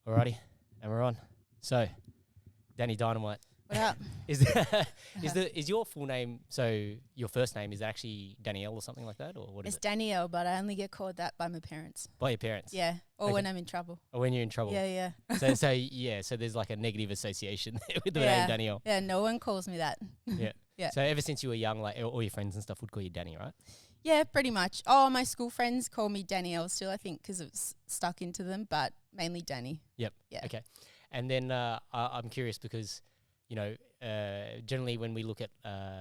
Alrighty, and we're on. So, Danie Dynamite. What up? Is your full name, so your first name is actually Danielle or something like that, or what is It's it? Danielle, but I only get called that by my parents. By your parents? Yeah, or Okay. when I'm in trouble. Or when you're in trouble? Yeah. So there's like a negative association there with the name Danielle. Yeah, no one calls me that. Yeah. Yeah. So ever since you were young, like all your friends and stuff would call you Danie, right? Yeah, pretty much. Oh, my school friends call me Danielle still, I think, because it's stuck into them, but mainly Danie. Yep. Yeah. Okay. And then I'm curious because, you know, generally when we look at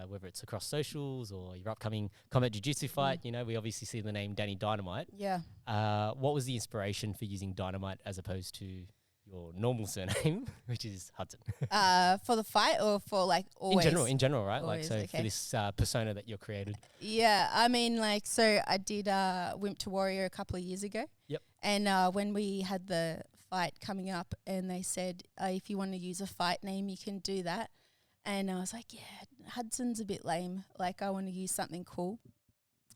whether it's across socials or your upcoming Combat Jiu Jitsu fight, you know, we obviously see the name Danie Dynamite. Yeah. What was the inspiration for using Dynamite as opposed to your normal surname, which is Hudson? For the fight or for like always? In general, right? Always, like, so for this persona that you're created. Yeah, I mean, like, so I did Wimp to Warrior a couple of years ago. Yep. And when we had the fight coming up and they said, if you want to use a fight name, you can do that. And I was like, yeah, Hudson's a bit lame. Like, I want to use something cool.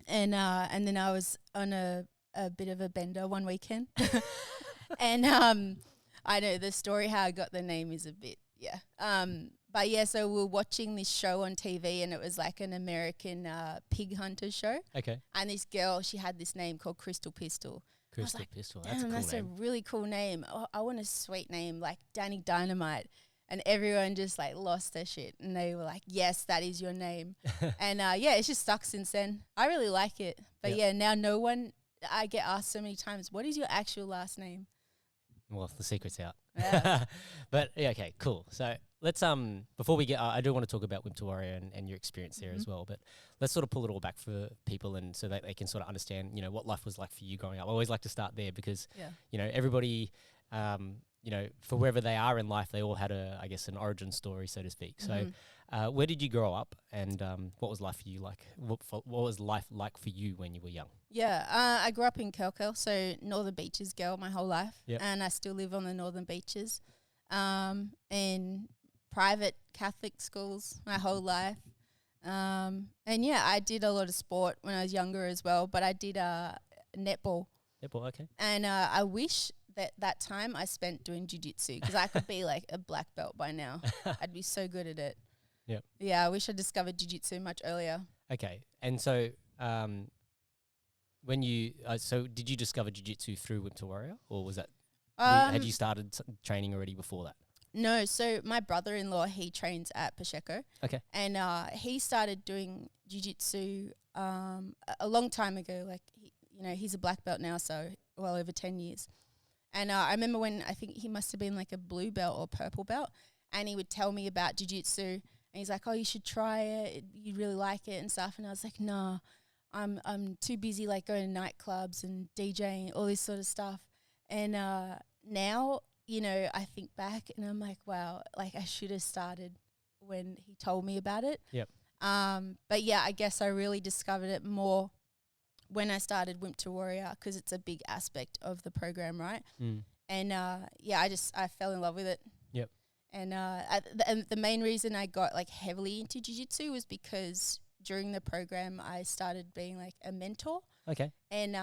And then I was on a bit of a bender one weekend. And I know the story how I got the name is a bit, but yeah, so we were watching this show on TV and it was like an American pig hunter show. Okay. And this girl, she had this name called Crystal Pistol. Crystal like, Pistol, that's a cool that's name. a really cool name. Oh, I want a sweet name like Danie Dynamite. And everyone just like lost their shit and they were like, yes, that is your name. And yeah, it's just stuck since then. I really like it. But yeah, now I get asked so many times, what is your actual last name? Well, the secret's out. Yeah. But yeah, okay, cool. So let's before we get, I do want to talk about Wimp to Warrior and your experience there as well. But let's sort of pull it all back for people and so that they can sort of understand, you know, what life was like for you growing up. I always like to start there because you know everybody, you know, for wherever they are in life, they all had I guess an origin story, so to speak. So where did you grow up and what was life for you like? What was life like for you when you were young? Yeah, I grew up in Kelkel, so Northern Beaches girl my whole life. Yep. And I still live on the Northern Beaches. In private Catholic schools my whole life. And yeah, I did a lot of sport when I was younger as well, but I did netball. Netball, okay. And I wish that time I spent doing jiu-jitsu because I could be like a black belt by now. I'd be so good at it. Yep. Yeah, I wish I discovered jiu-jitsu much earlier. Okay. And so when you so did you discover jiu-jitsu through Wimp to Warrior or was that had you started training already before that? No, so my brother-in-law, he trains at Pacheco. Okay. And he started doing jiu-jitsu a long time ago. Like, he's a black belt now, so well over 10 years. And I remember when I think he must have been like a blue belt or purple belt, and he would tell me about jiu-jitsu. And he's like, oh, you should try it. You'd really like it and stuff. And I was like, no, I'm too busy like going to nightclubs and DJing, all this sort of stuff. And now, you know, I think back and I'm like, wow, like I should have started when he told me about it. Yep. But yeah, I guess I really discovered it more when I started Wimp to Warrior because it's a big aspect of the program, right? And yeah, I fell in love with it. Yep. And the main reason I got like heavily into jiu-jitsu was because during the program I started being like a mentor. Okay. And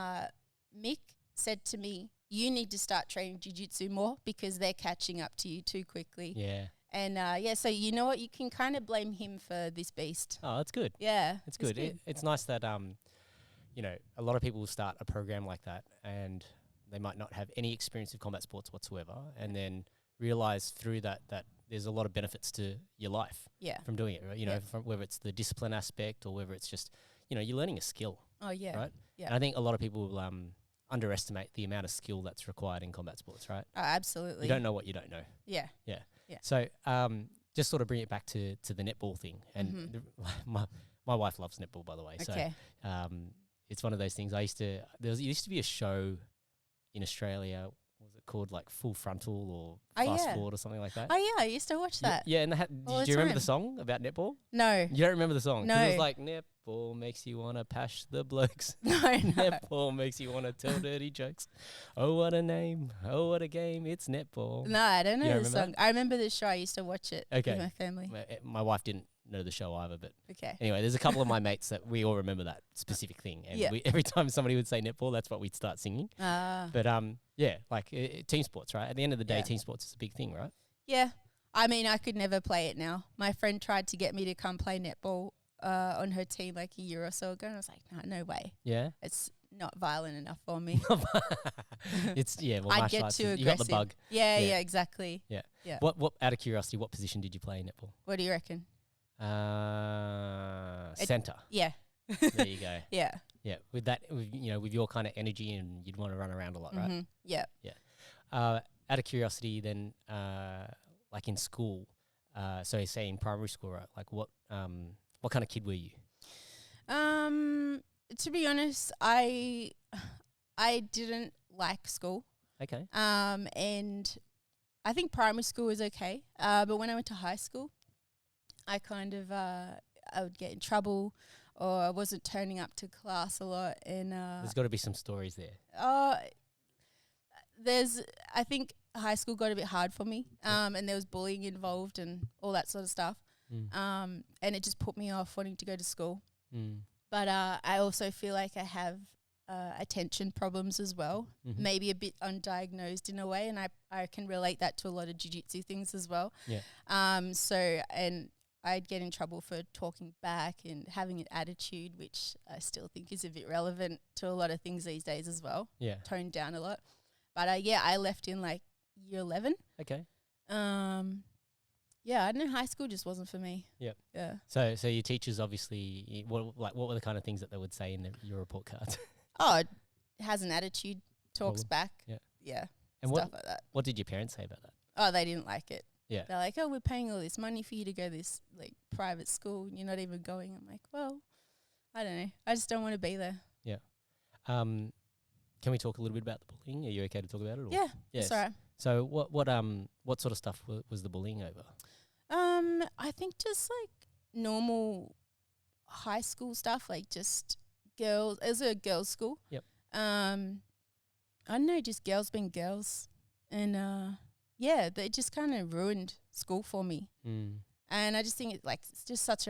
Mick said to me, you need to start training jiu-jitsu more because they're catching up to you too quickly. Yeah. And yeah, so you know what? You can kind of blame him for this beast. Oh, that's good. Yeah. It's good. It's nice that, you know, a lot of people will start a program like that and they might not have any experience of combat sports whatsoever and then realize through that there's a lot of benefits to your life from doing it, right? You know, from whether it's the discipline aspect or whether it's just, you know, you're learning a skill. Oh, yeah. Right? Yeah. And I think a lot of people underestimate the amount of skill that's required in combat sports, right? Oh, absolutely. You don't know what you don't know. Yeah. Yeah. Yeah. So just sort of bring it back to the netball thing. And my wife loves netball, by the way. Okay. So it's one of those things. There used to be a show in Australia. Was it called like Full Frontal or Fast Forward or something like that? Oh, yeah. I used to watch that. Yeah. And do you remember the song about netball? No. You don't remember the song? No. 'Cause it was like, netball makes you want to pash the blokes. No. Netball makes you want to tell dirty jokes. Oh, what a name. Oh, what a game. It's netball. No, I don't know You the don't song. remember I remember the show. I used to watch it with my family. My wife didn't know the show either, but Okay. anyway, there's a couple of my mates that we all remember that specific thing, and Yeah. every time somebody would say netball, that's what we'd start singing. But yeah, like team sports, right? At the end of the day, Yeah. team sports is a big thing, right? Yeah. I mean, I could never play it now. My friend tried to get me to come play netball on her team like a year or so ago, and I was like, no way. Yeah. It's not violent enough for me. It's well, I'd martial get arts too you got the aggressive. bug. Yeah, Yeah. yeah, exactly. Yeah. Yeah. What out of curiosity, what position did you play in netball? What do you reckon? Center. Yeah. There you go. Yeah. Yeah, with that, with your kind of energy, and you'd want to run around a lot, right? Yeah. Out of curiosity, then, like in school, so say in primary school, right? Like what kind of kid were you? To be honest, I didn't like school. Okay. And I think primary school was okay. But when I went to high school, I kind of I would get in trouble, or I wasn't turning up to class a lot, and There's got to be some stories there. I think high school got a bit hard for me, and there was bullying involved and all that sort of stuff. And it just put me off wanting to go to school. But I also feel like I have attention problems as well, maybe a bit undiagnosed in a way, and I can relate that to a lot of jiu-jitsu things as well. Yeah. And I'd get in trouble for talking back and having an attitude, which I still think is a bit relevant to a lot of things these days as well. Yeah. Toned down a lot. But I left in like year 11. Okay. Yeah, I don't know, high school just wasn't for me. Yep. Yeah. So your teachers obviously, what were the kind of things that they would say in your report cards? Oh, it has an attitude, talks Problem. back. Yeah. Yeah. And stuff like that. what did your parents say about that? Oh, they didn't like it. Yeah. They're like, oh, we're paying all this money for you to go this like private school and you're not even going. I'm like, well, I don't know. I just don't want to be there. Yeah. Can we talk a little bit about the bullying? Are you okay to talk about it? Or? Yeah. Yes. That's all right. So what sort of stuff was the bullying over? I think just like normal high school stuff, like just girls. It was a girls' school. Yep. I don't know, just girls being girls, and yeah, they just kind of ruined school for me. And I just think it's just such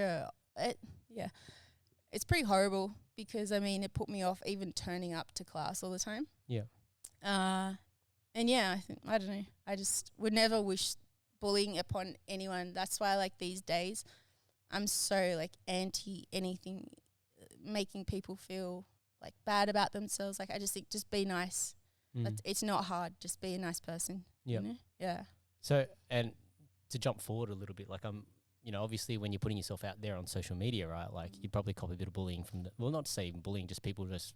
it's pretty horrible because I mean it put me off even turning up to class all the time. Yeah. And yeah, I don't know. I just would never wish bullying upon anyone. That's why like these days I'm so like anti anything making people feel like bad about themselves. Like I just think just be nice. It's not hard. Just be a nice person. Yep. You know? Yeah. So, and to jump forward a little bit, like obviously when you're putting yourself out there on social media, right? Like you'd probably copy a bit of bullying from not to say even bullying, just people just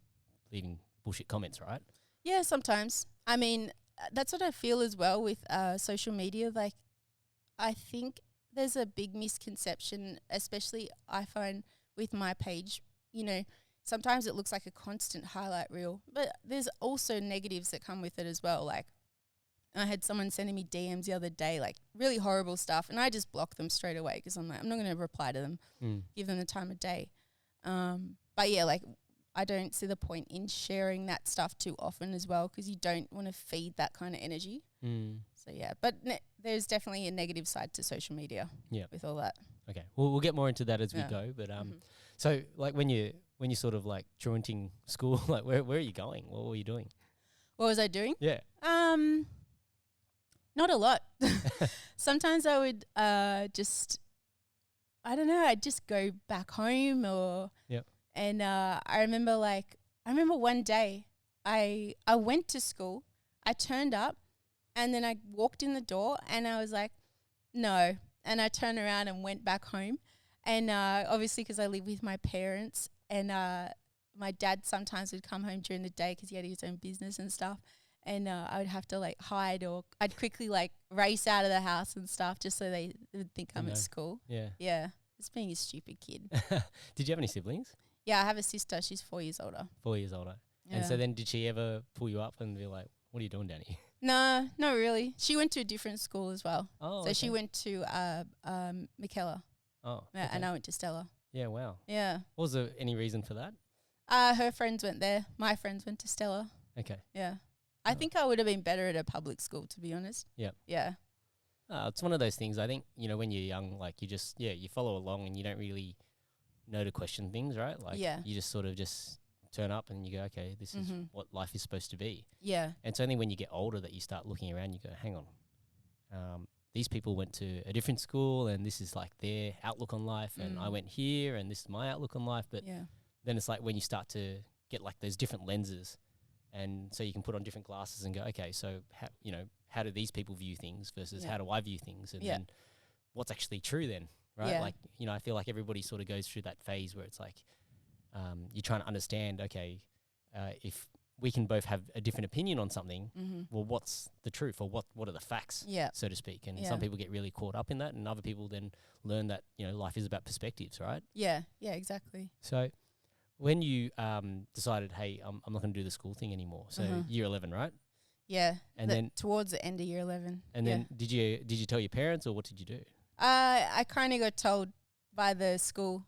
leaving bullshit comments, right? Yeah, sometimes. I mean, that's what I feel as well with social media. Like, I think there's a big misconception, especially I find with my page, sometimes it looks like a constant highlight reel, but there's also negatives that come with it as well. Like, I had someone sending me DMs the other day, like really horrible stuff, and I just block them straight away because I'm like, I'm not going to reply to them, give them the time of day. But yeah, like I don't see the point in sharing that stuff too often as well because you don't want to feed that kind of energy. So yeah, but there's definitely a negative side to social media. Yeah, with all that. Okay, we'll get more into that as we go. But so like when you sort of like jointing school, like where are you going? What were you doing? What was I doing? Yeah. Not a lot. Sometimes I would I'd just go back home or and I remember one day I went to school, I turned up and then I walked in the door and I was like, no. And I turned around and went back home. And obviously because I live with my parents and my dad sometimes would come home during the day because he had his own business and stuff. And I would have to like hide or I'd quickly like race out of the house and stuff just so they would think I'm at school. Yeah. Yeah. Just being a stupid kid. Did you have any siblings? Yeah, I have a sister. She's 4 years older. 4 years older. Yeah. And so then did she ever pull you up and be like, what are you doing, Danie? No, not really. She went to a different school as well. Oh, so she went to McKellar. Oh, yeah, and I went to Stella. Yeah, wow. Yeah. Was there any reason for that? Her friends went there. My friends went to Stella. Okay. Yeah. I think I would have been better at a public school, to be honest. Yeah. Yeah. It's one of those things. I think, when you're young, like you just, you follow along and you don't really know to question things, right? Like you just sort of just turn up and you go, okay, this is what life is supposed to be. Yeah. And it's only when you get older that you start looking around and you go, hang on, these people went to a different school and this is like their outlook on life, and I went here and this is my outlook on life. But then it's like when you start to get like those different lenses, and so you can put on different glasses and go, okay, so how do these people view things versus how do I view things, and then what's actually true then, right? Like, I feel like everybody sort of goes through that phase where it's like you're trying to understand, okay, if we can both have a different opinion on something, well, what's the truth, or what are the facts, so to speak? And some people get really caught up in that, and other people then learn that, life is about perspectives, right? Yeah, exactly. So when you decided, hey, I'm not going to do the school thing anymore, so year 11, right? Yeah, and then towards the end of year 11. And then did you tell your parents, or what did you do? I kind of got told by the school,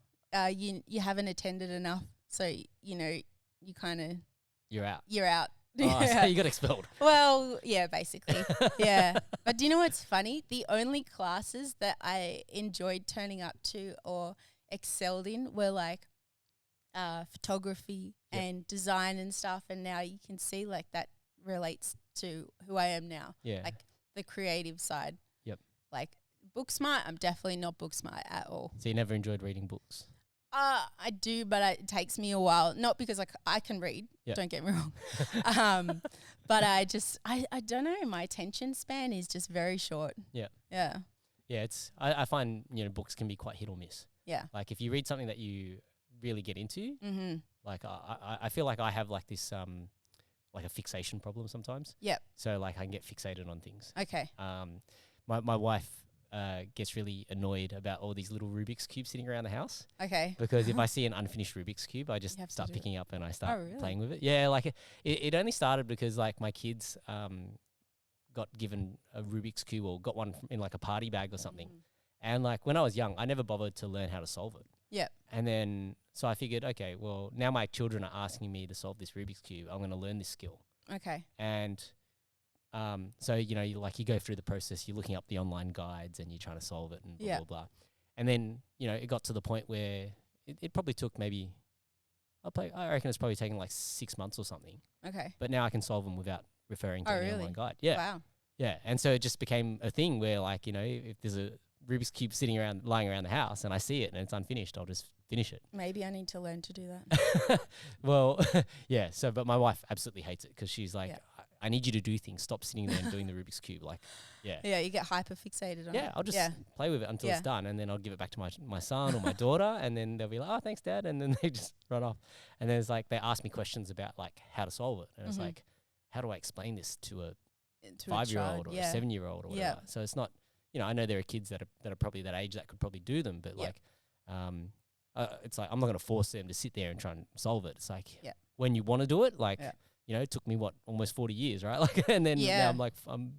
you haven't attended enough, so you kind of you're out. Oh, so you got expelled. Well, yeah, basically. Yeah. But do you know what's funny? The only classes that I enjoyed turning up to or excelled in were like photography and design and stuff. And now you can see like that relates to who I am now. Yeah. Like the creative side. Yep. Like book smart, I'm definitely not book smart at all. So you never enjoyed reading books? I do, but it takes me a while. Not because I can read, don't get me wrong. But I don't know, my attention span is just very short. Yeah. Yeah. Yeah, I find, books can be quite hit or miss. Yeah. Like if you read something that you really get into, like I feel like I have like this, like a fixation problem sometimes. Yep. So like I can get fixated on things. Okay. My wife gets really annoyed about all these little Rubik's cubes sitting around the house. Okay. Because if I see an unfinished Rubik's cube, I just start picking up and I start playing with it. Yeah, like it only started because like my kids got given a Rubik's cube, or got one in like a party bag or something. And like when I was young, I never bothered to learn how to solve it. Yep. And then so I figured, okay, well now my children are asking me to solve this Rubik's cube. I'm going to learn this skill. Okay. And so, you go through the process, you're looking up the online guides and you're trying to solve it and blah, blah, blah. And then, it got to the point where it probably took maybe, I reckon it's probably taken like 6 months or something. Okay. But now I can solve them without referring to the online guide. Yeah. Wow. Yeah. And so it just became a thing where like, if there's a Rubik's Cube lying around the house and I see it and it's unfinished, I'll just finish it. Maybe I need to learn to do that. Well, yeah. So, but my wife absolutely hates it because she's like, I need you to do things. Stop sitting there and doing the Rubik's Cube. Like, yeah. Yeah, you get hyper fixated on it. Yeah, I'll just play with it until it's done, and then I'll give it back to my son or my daughter, and then they'll be like, oh, thanks, Dad, and then they just run off. And then it's like they ask me questions about like how to solve it, and it's like, how do I explain this to a 5-year-old or a 7-year-old or whatever? So it's not, I know there are kids that are probably that age that could probably do them, but like, it's like I'm not going to force them to sit there and try and solve it. It's like when you want to do it, like. It took me almost 40 years, right? Like, and then now I'm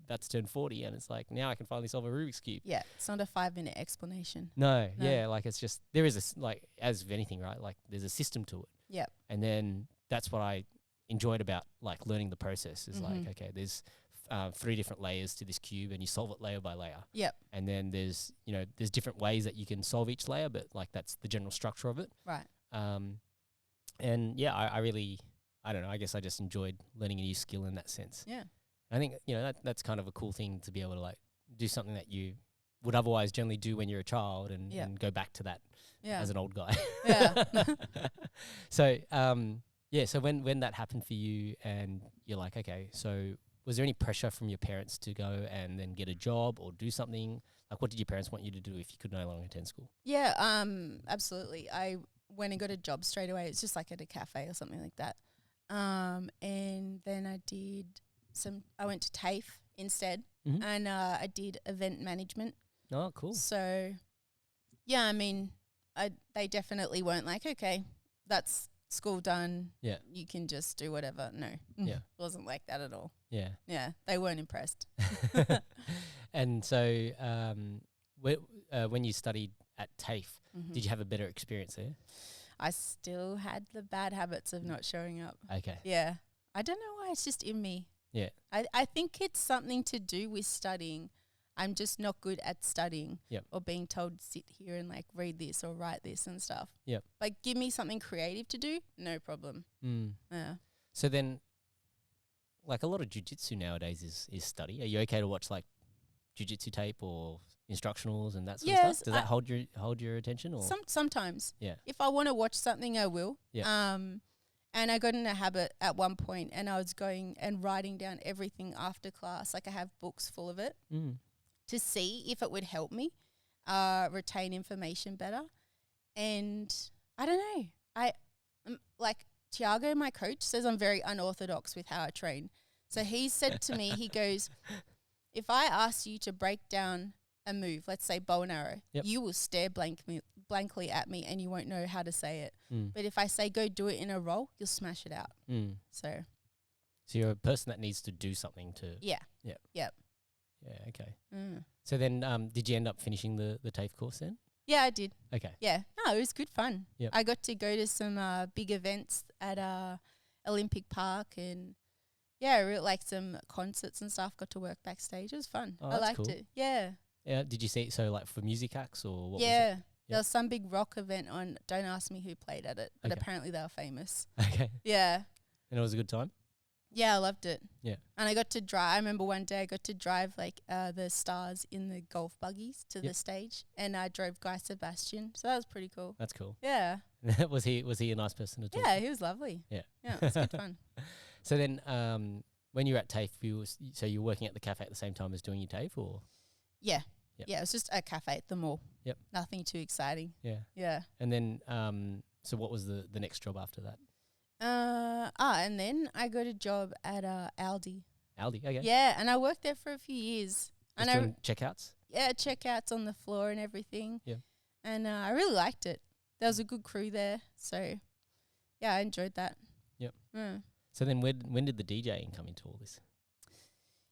about to turn 40, and it's like now I can finally solve a Rubik's Cube. Yeah, it's not a 5-minute explanation. No, yeah, like it's just there is like as of anything, right? Like there's a system to it. Yeah, and then that's what I enjoyed about like learning the process is like okay, there's 3 different layers to this cube, and you solve it layer by layer. Yep. And then there's there's different ways that you can solve each layer, but like that's the general structure of it. Right. And yeah, I really. I don't know. I guess I just enjoyed learning a new skill in that sense. Yeah. I think, that's kind of a cool thing to be able to like do something that you would otherwise generally do when you're a child and go back to that as an old guy. Yeah. So, so when that happened for you and you're like, okay, so was there any pressure from your parents to go and then get a job or do something? Like what did your parents want you to do if you could no longer attend school? Yeah, absolutely. I went and got a job straight away. It's just like at a cafe or something like that. And then I went to TAFE instead, and I did event management. Oh, cool. So, yeah, I mean, they definitely weren't like, okay, that's school done. Yeah. You can just do whatever. No. Yeah. It wasn't like that at all. Yeah. Yeah. They weren't impressed. And so, when you studied at TAFE, did you have a better experience there? I still had the bad habits of not showing up. Okay. Yeah. I don't know why, it's just in me. Yeah. I think it's something to do with studying. I'm just not good at studying Yep. or being told to sit here and like read this or write this and stuff. Yep. Like give me something creative to do, no problem. Yeah. So then, like a lot of jiu-jitsu nowadays is study. Are you okay to watch like jiu-jitsu tape or instructionals and that sort of Yes, stuff? Does that hold your attention or? Sometimes. Yeah. If I want to watch something, I will. Yeah. And I got in a habit at one point, and I was going and writing down everything after class. Like I have books full of it to see if it would help me retain information better. And I don't know. Like Tiago, my coach, says I'm very unorthodox with how I train. So he said to me, he goes, if I ask you to break down a move, let's say bow and arrow, you will stare blankly at me and you won't know how to say it. But if I say go do it in a roll, you'll smash it out. So you're a person that needs to do something to. Yeah. Yep. Yep. Yeah. Okay. So then, did you end up finishing the TAFE course then? Yeah, I did. Okay. Yeah. No, it was good fun. Yep. I got to go to some big events at Olympic Park and yeah, I really liked some concerts and stuff. Got to work backstage. It was fun. Oh, I that's liked cool. it. Yeah. Yeah. Did you see it? So like for music acts or what? Yeah. Was it? There was some big rock event on. Don't ask me who played at it, but Okay. apparently they were famous. Okay. Yeah. And it was a good time? Yeah, I loved it. Yeah. And I got to drive. I remember one day I got to drive like the stars in the golf buggies to the stage, and I drove Guy Sebastian. So that was pretty cool. That's cool. Yeah. Was he a nice person to talk Yeah, to? he was lovely. Yeah. Yeah, it was good fun. So then, when you were at TAFE, you were working at the cafe at the same time as doing your TAFE, or? Yeah. Yep. Yeah, it was just a cafe at the mall. Yep. Nothing too exciting. Yeah. Yeah. And then, so what was the next job after that? And then I got a job at Aldi. Aldi, okay. Yeah, and I worked there for a few years. Just and doing checkouts? Yeah, checkouts on the floor and everything. Yeah. And I really liked it. There was a good crew there, so yeah, I enjoyed that. Yep. Mm. So then when did the DJing come into all this?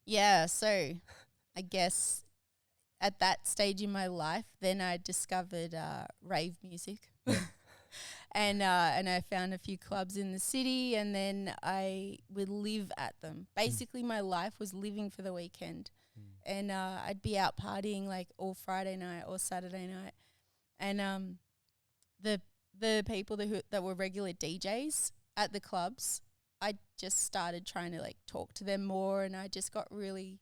Yeah, so I guess at that stage in my life, then I discovered rave music. And I found a few clubs in the city, and then I would live at them. Basically, my life was living for the weekend. And I'd be out partying like all Friday night or Saturday night. And the people that were regular DJs at the clubs, I just started trying to like talk to them more, and I just got really,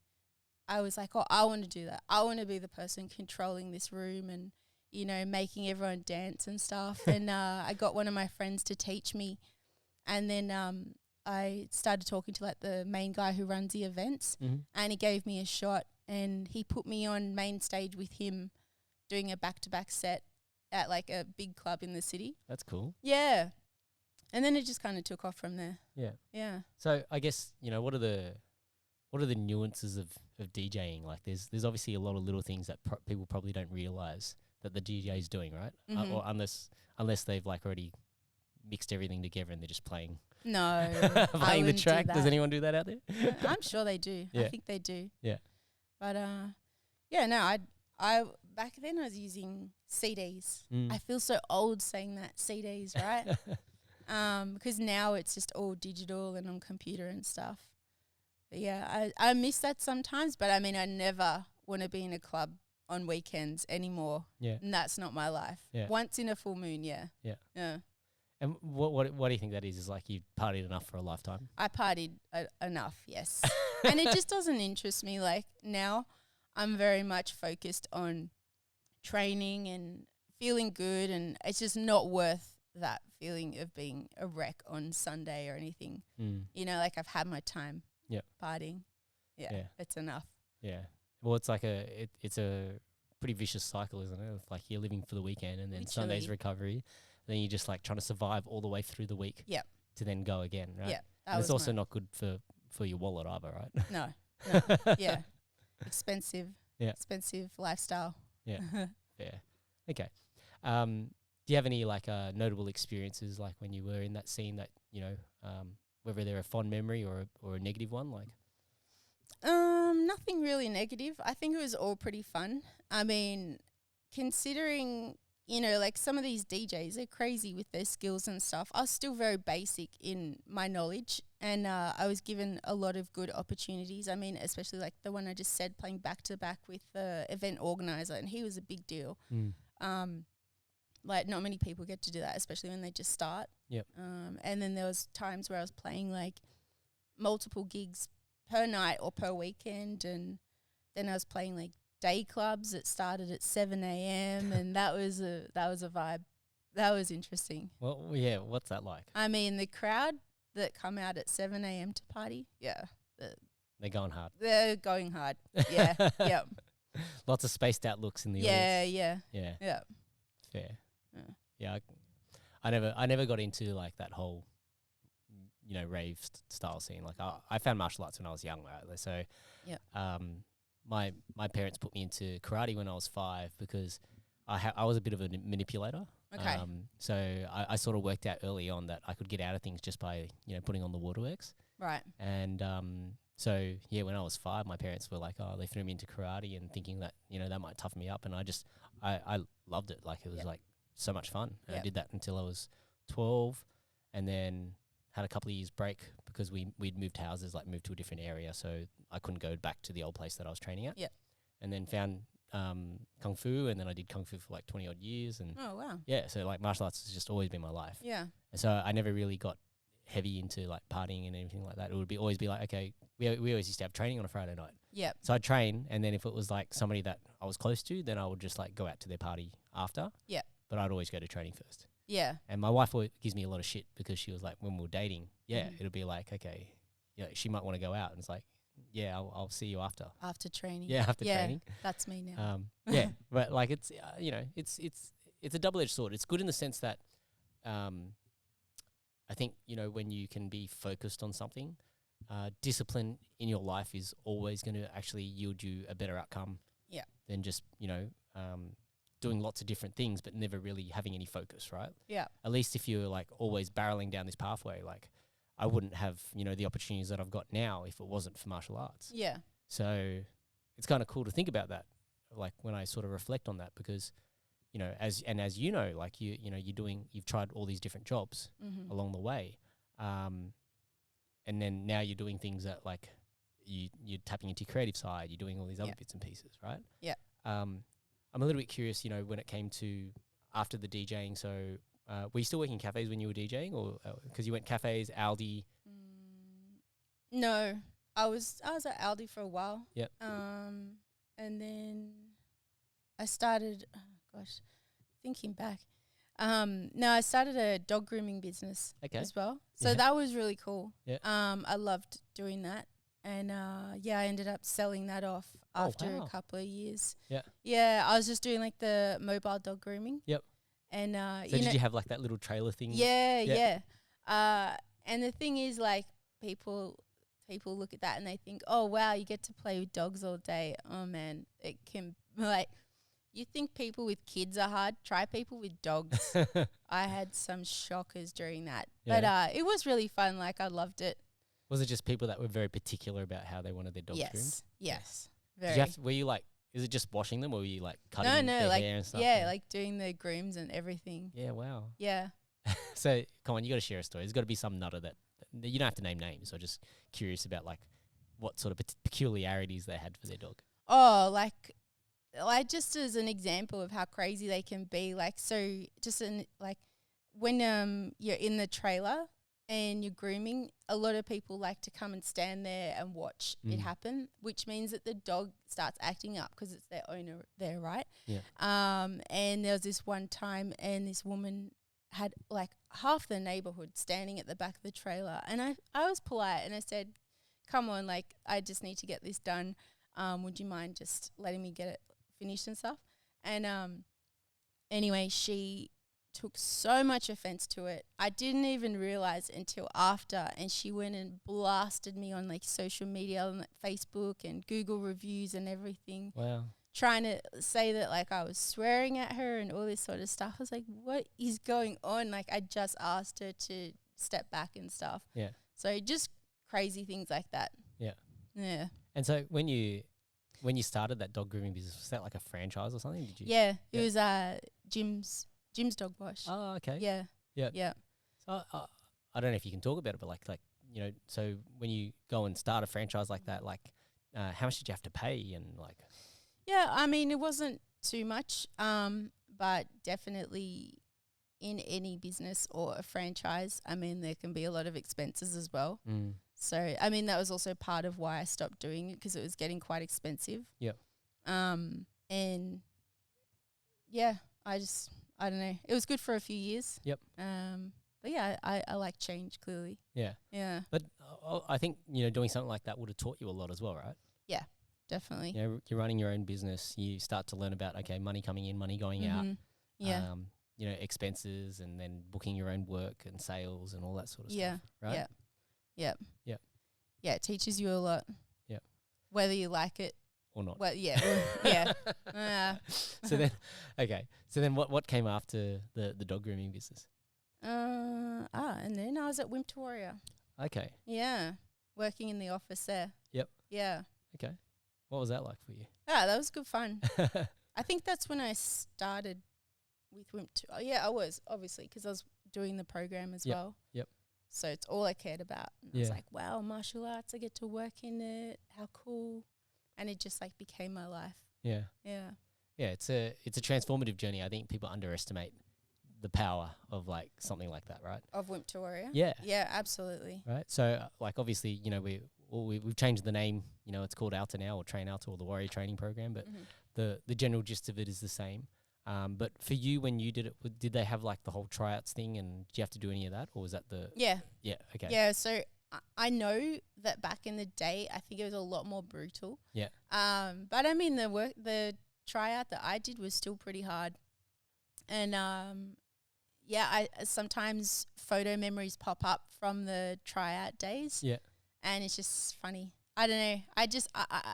I was like, oh, I want to do that. I want to be the person controlling this room and, you know, making everyone dance and stuff. And I got one of my friends to teach me. And then I started talking to like the main guy who runs the events, and he gave me a shot, and he put me on main stage with him doing a back-to-back set at like a big club in the city. That's cool. Yeah. And then it just kind of took off from there. Yeah. Yeah. So I guess, you know, what are the nuances of DJing? Like there's obviously a lot of little things that people probably don't realize that the DJ is doing, right? Or unless they've like already mixed everything together and they're just playing. No. playing the track. Does anyone do that out there? I'm sure they do. Yeah. I think they do. Yeah. But yeah, no, I back then I was using CDs. I feel so old saying that, CDs, right? Because now it's just all digital and on computer and stuff. But yeah, I miss that sometimes, but I mean, I never want to be in a club on weekends anymore. Yeah. And that's not my life. Yeah. Once in a full moon, yeah. Yeah. Yeah. And what do you think that is? Is like you've partied enough for a lifetime? I partied enough, yes. And it just doesn't interest me. Like now I'm very much focused on training and feeling good, and it's just not worth that feeling of being a wreck on Sunday or anything. You know, like I've had my time partying. Yeah, it's enough. Yeah. Well, it's like it's a pretty vicious cycle, isn't it? Of like you're living for the weekend and then Literally. Sunday's recovery. Then you're just like trying to survive all the way through the week. Yep. To then go again, right? Yeah. And it's also not good for your wallet either, right? No. Yeah. Expensive. Yeah. Expensive lifestyle. Yeah. Yeah. Okay. Do you have any like notable experiences like when you were in that scene that, you know, whether they're a fond memory or a negative one, like? Nothing really negative. I think it was all pretty fun. I mean, considering you know, like some of these DJs are crazy with their skills and stuff. I was still very basic in my knowledge, and I was given a lot of good opportunities. I mean, especially like the one I just said, playing back to back with the event organizer, and he was a big deal. Like not many people get to do that, especially when they just start. Yep. And then there was times where I was playing like multiple gigs per night or per weekend, and then I was playing like day clubs that started at 7 a.m. and that was a vibe. That was interesting. Well, yeah. What's that like? I mean, the crowd that come out at 7 a.m. to party, They're going hard. they're going hard. Yeah, yeah, Lots of spaced out looks in the audience. yeah. Fair. Yeah. I never got into like that whole, you know, rave style scene. Like I found martial arts when I was young, right? So, my parents put me into karate when I was 5 because I was a bit of a manipulator. Okay. So I sort of worked out early on that I could get out of things just by, you know, putting on the waterworks. Right. And so yeah, when I was 5, my parents were like, oh, they threw me into karate and thinking that, you know, that might toughen me up, and I loved it. Like it was like so much fun. And I did that until I was 12, and then had a couple of years break because we'd moved houses, like moved to a different area, so I couldn't go back to the old place that I was training at. Yeah. And then found Kung Fu, and then I did Kung Fu for like 20 odd years. And Oh, wow. yeah, so like martial arts has just always been my life. Yeah. And so I never really got heavy into like partying and anything like that. It would always be like, okay, we always used to have training on a Friday night. Yep. So I'd train, and then if it was like somebody that I was close to, then I would just like go out to their party after. Yep. But I'd always go to training first. Yeah. And my wife always gives me a lot of shit because she was like, when we were dating, it'll be like, okay, yeah, she might want to go out, and it's like, yeah, I'll see you after. After training. Yeah, after training. That's me now. Yeah, but like it's you know, it's a double-edged sword. It's good in the sense that I think, you know, when you can be focused on something, discipline in your life is always going to actually yield you a better outcome. Yeah. Than just, you know, doing lots of different things but never really having any focus, right? Yeah. At least if you're like always barreling down this pathway, like I wouldn't have, you know, the opportunities that I've got now if it wasn't for martial arts. Yeah. So it's kind of cool to think about that, like when I sort of reflect on that, because, you know, as you know, like you know, you've tried all these different jobs along the way, and then now you're doing things that like you're tapping into your creative side, you're doing all these other bits and pieces, right? Yeah. I'm a little bit curious, you know, when it came to after the DJing. So were you still working in cafes when you were DJing, or because you went cafes, Aldi? No, I was at Aldi for a while. Yep. And then I started. Oh gosh, thinking back. No, I started a dog grooming business as well. So that was really cool. Yeah. I loved doing that. And I ended up selling that off after a couple of years. Yeah. Yeah, I was just doing like the mobile dog grooming. Yep. And so did you have like that little trailer thing? Yeah. And the thing is, like, people look at that and they think, oh wow, you get to play with dogs all day. Oh man, it can, like, you think people with kids are hard, try people with dogs. I had some shockers during that. Yeah. But it was really fun, like I loved it. Was it just people that were very particular about how they wanted their dogs groomed? Yes. Very. Were you like, is it just washing them, or were you like cutting their hair and stuff? Yeah, like doing the grooms and everything. Yeah, wow. Yeah. So come on, you got to share a story. There's got to be some nutter that you don't have to name names. So just curious about like what sort of peculiarities they had for their dog. Oh, like just as an example of how crazy they can be. Like, so just like when you're in the trailer and you're grooming, a lot of people like to come and stand there and watch it happen, which means that the dog starts acting up because it's their owner there, right? Yeah. And there was this one time, and this woman had like half the neighborhood standing at the back of the trailer, and I was polite and I said, come on, like, I just need to get this done. Would you mind just letting me get it finished and stuff? And anyway, she took so much offense to it. I didn't even realize until after, and she went and blasted me on like social media, on like Facebook and Google reviews and everything. Wow. Trying to say that like I was swearing at her and all this sort of stuff. I was like, what is going on? Like, I just asked her to step back and stuff. Yeah. So just crazy things like that. Yeah. Yeah. And so when you when you started that dog grooming business, was that like a franchise or something? Did you? Yeah, it was Jim's Dog Wash. Oh, okay. Yeah. Yeah. Yeah. So I don't know if you can talk about it, but like so when you go and start a franchise like that, like how much did you have to pay and like? Yeah, I mean, it wasn't too much, but definitely in any business or a franchise, I mean, there can be a lot of expenses as well. So, I mean, that was also part of why I stopped doing it, because it was getting quite expensive. Yep. And yeah, I don't know. It was good for a few years. Yep. But yeah, I like change, clearly. Yeah. Yeah. But I think, doing something like that would have taught you a lot as well, right? Yeah, definitely. You're running your own business. You start to learn about, okay, money coming in, money going out. Yeah. Expenses, and then booking your own work and sales and all that sort of stuff. Right? Yeah. Yeah. Yeah. Yeah, it teaches you a lot. Yeah. Whether you like it or not. Well, yeah. Yeah. So then what came after the dog grooming business? And then I was at Wimp Warrior. Okay. Yeah. Working in the office there. Yep. Yeah. Okay. What was that like for you? Yeah, that was good fun. I think that's when I started with Wimp. Yeah, I was, obviously, because I was doing the program as well. Yep. So it's all I cared about. And I was like, wow, martial arts, I get to work in it. How cool. And it just like became my life. Yeah. Yeah. Yeah, it's a transformative journey. I think people underestimate the power of like something like that, right? Of Wimp Warrior? Yeah. Yeah, absolutely. Right. So like obviously, we've changed the name, it's called Alta now, or Train Alta, or the Warrior Training Program, but the general gist of it is the same. But for you, when you did it, did they have like the whole tryouts thing, and did you have to do any of that, or was that the? Yeah. Yeah. Okay. Yeah. So I know that back in the day, I think it was a lot more brutal. Yeah. But I mean, the tryout that I did was still pretty hard, and I sometimes photo memories pop up from the tryout days. Yeah. And it's just funny. I don't know. I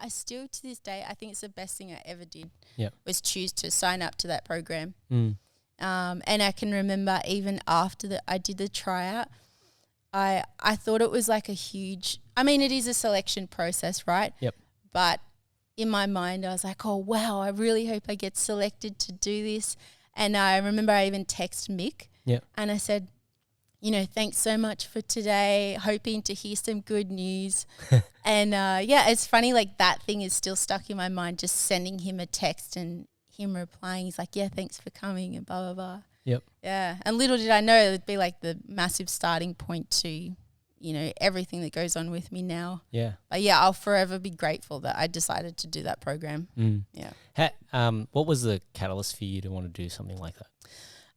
still to this day, I think it's the best thing I ever did. Yeah. Was choose to sign up to that program. And I can remember even after I did the tryout, I thought it was like a huge, I mean, it is a selection process, right? Yep. But in my mind, I was like, oh, wow, I really hope I get selected to do this. And I remember I even texted Mick. Yep. And I said, thanks so much for today, hoping to hear some good news. And it's funny, like that thing is still stuck in my mind, just sending him a text and him replying. He's like, yeah, thanks for coming and blah, blah, blah. Yep. Yeah. And little did I know it would be like the massive starting point to, everything that goes on with me now. Yeah. But yeah, I'll forever be grateful that I decided to do that program. Yeah. What was the catalyst for you to want to do something like that?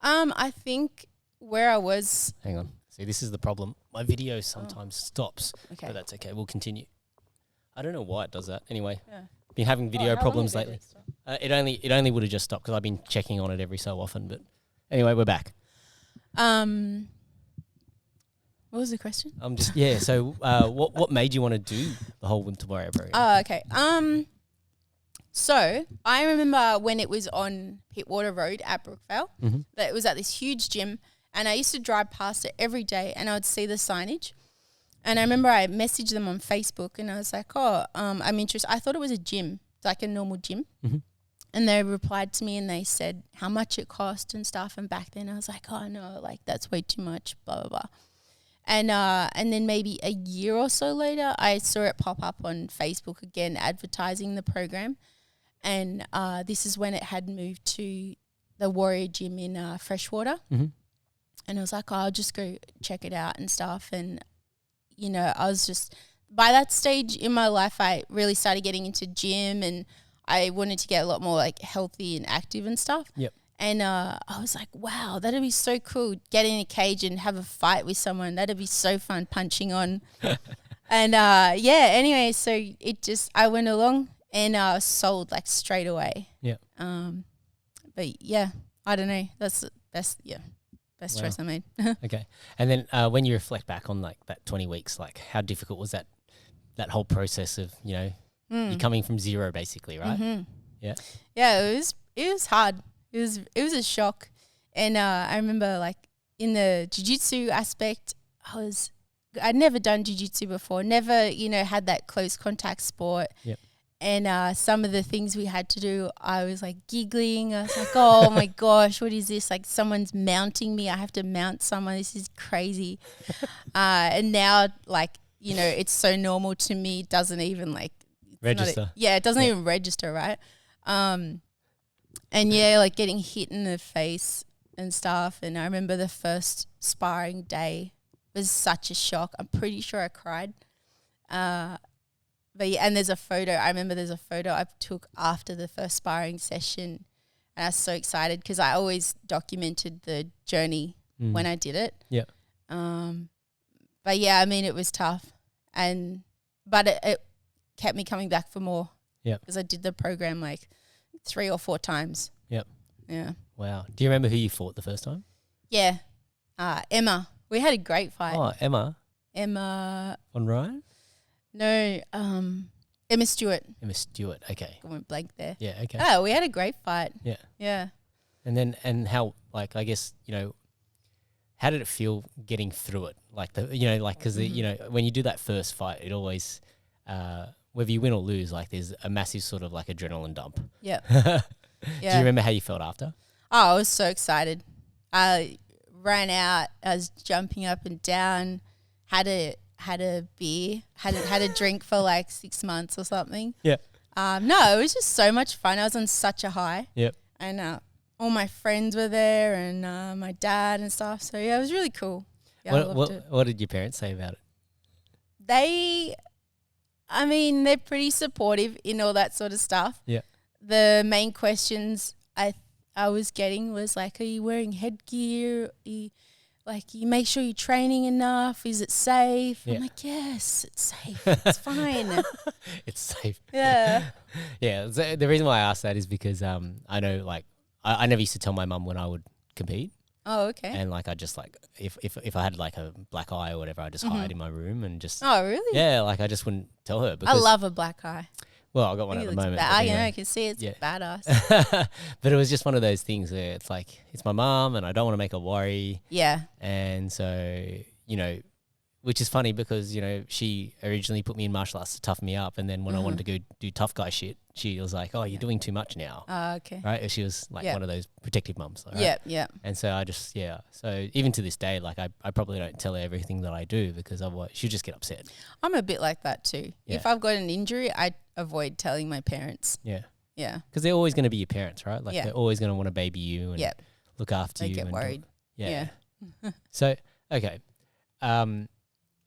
I think where I was. Hang on. See, this is the problem. My video sometimes stops. Okay. But that's okay. We'll continue. I don't know why it does that. Anyway, Yeah. been having video how problems long ago lately. did it stop? It only would have just stopped because I've been checking on it every so often. But anyway, we're back. What was the question? So what made you want to do the whole Wimp Warrior program? Oh, okay. So I remember when it was on Pittwater Road at Brookvale, that it was at this huge gym, and I used to drive past it every day, and I would see the signage. And I remember I messaged them on Facebook, and I was like, I'm interested. I thought it was a gym, like a normal gym. And they replied to me and they said how much it cost and stuff. And back then I was like, oh no, like that's way too much, blah, blah, blah. And then maybe a year or so later, I saw it pop up on Facebook again, advertising the program. And this is when it had moved to the Warrior Gym in Freshwater. And I was like, I'll just go check it out and stuff. And, I was just, by that stage in my life, I really started getting into gym, and I wanted to get a lot more like healthy and active and stuff. Yep. And I was like, wow, that'd be so cool. Get in a cage and have a fight with someone. That'd be so fun, punching on. And anyway, so I went along and sold like straight away. Yeah. But yeah, I don't know. That's the best choice I made. Okay. And then when you reflect back on like that 20 weeks, like how difficult was that whole process of, you're coming from zero basically, right? Yeah. Yeah, it was hard. It was a shock. And I remember like in the jiu-jitsu aspect, I'd never done jiu-jitsu before, never, had that close contact sport. Yep. And some of the things we had to do, I was like giggling. I was like, oh my gosh, what is this? Like someone's mounting me. I have to mount someone. This is crazy. And now, like, you know, it's so normal to me. It doesn't even like register. It doesn't even register, right? And yeah, like getting hit in the face and stuff. And I remember the first sparring day was such a shock. I'm pretty sure I cried. But yeah, and there's a photo. I remember there's a photo I took after the first sparring session, and I was so excited because I always documented the journey when I did it. Yeah. But yeah, I mean, it was tough, but it kept me coming back for more. Yeah. Because I did the program like 3 or 4 times. Yep. Yeah. Wow. Do you remember who you fought the first time? Yeah. Emma. We had a great fight. Oh, Emma. Emma. On Ryan? No, Emma Stewart. Emma Stewart, okay. I went blank there. Yeah, okay. Oh, we had a great fight. Yeah. Yeah. And how, like, I guess, you know, how did it feel getting through it? Like, because, you know, when you do that first fight, it always, whether you win or lose, like, there's a massive sort of, like, adrenaline dump. Yeah. Do you remember how you felt after? Oh, I was so excited. I ran out. I was jumping up and down, had a beer, had a drink for like 6 months or something. Yeah. No, it was just so much fun. I was on such a high. Yep. And all my friends were there and my dad and stuff. So yeah, it was really cool. Yeah, I loved it. What did your parents say about it? They're pretty supportive in all that sort of stuff. Yeah. The main questions I was getting was like, are you wearing headgear? You make sure you're training enough. Is it safe? Yeah. I'm like, yes, it's safe. It's fine. It's safe. Yeah. Yeah. So the reason why I asked that is because I know, like, I never used to tell my mum when I would compete. Oh, okay. And like I just like if I had like a black eye or whatever, I just hide in my room and just Oh, really? yeah, like I just wouldn't tell her. I Because, love a black eye. well, I got one at the moment. but anyway. I can see it's badass. But it was just one of those things where it's like it's my mum and I don't want to make her worry. Yeah. And so, you know, which is funny because, you know, she originally put me in martial arts to toughen me up. And then when I wanted to go do tough guy shit, she was like, oh, you're doing too much now. Okay. Right? She was like one of those protective mums. Right? Yeah, yeah. And so I just, So even to this day, like I probably don't tell her everything that I do because otherwise she'll just get upset. I'm a bit like that too. Yeah. If I've got an injury, I avoid telling my parents. Yeah. Yeah. Because they're always going to be your parents, right? Like Yeah. they're always going to want to baby you and look after They you. get and worried. Yeah. So, okay.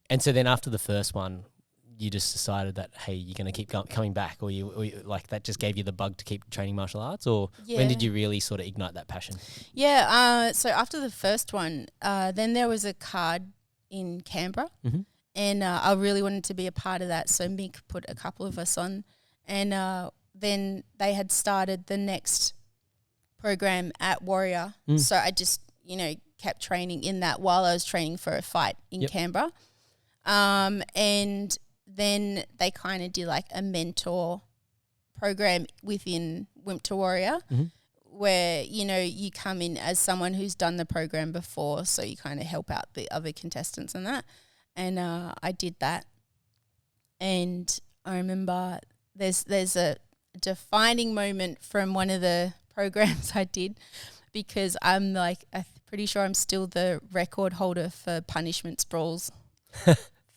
And so then after the first one, you just decided that, hey, you're going to keep coming back or you like that just gave you the bug to keep training martial arts or when did you really sort of ignite that passion? Yeah. So after the first one, then there was a card in Canberra and I really wanted to be a part of that. So Mick put a couple of us on and then they had started the next program at Warrior. So I just, you know, kept training in that while I was training for a fight in Canberra. And then they kind of did like a mentor program within Wimp to Warrior where, you know, you come in as someone who's done the program before. So you kind of help out the other contestants and that. And I did that. And I remember there's a defining moment from one of the programs I did because I'm like, I'm pretty sure I'm still the record holder for punishment sprawls.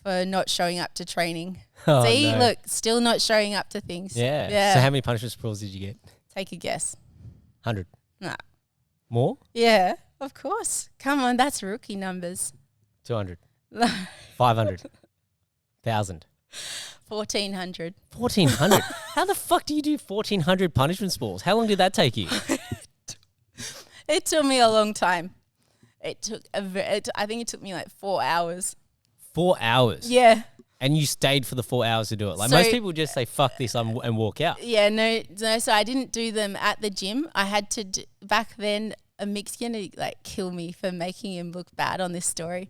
For not showing up to training. Oh, See, no. look, still not showing up to things. Yeah. So how many punishment sprawls did you get? Take a guess. 100. Nah. More? Yeah, of course. Come on, that's rookie numbers. 200. 500. 1,000. 1,400. 1,400? How the fuck do you do 1,400 punishment sprawls? How long did that take you? It took me a long time. It took I think it took me like 4 hours. 4 hours? Yeah. And you stayed for the 4 hours to do it. Like So- most people just say, fuck this and walk out. Yeah, no, so I didn't do them at the gym. I had to back then. Mick's gonna like kill me for making him look bad on this story.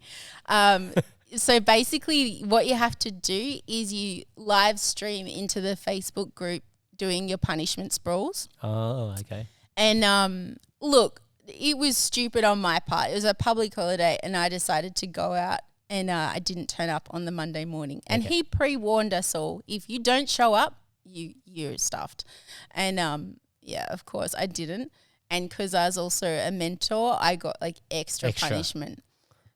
So basically, what you have to do is you live stream into the Facebook group doing your punishment sprawls. Oh, okay. And look, it was stupid on my part. It was a public holiday, and I decided to go out. And I didn't turn up on the Monday morning. And he pre-warned us all, if you don't show up, you're stuffed. And yeah, of course I didn't. And because I was also a mentor, I got like extra punishment.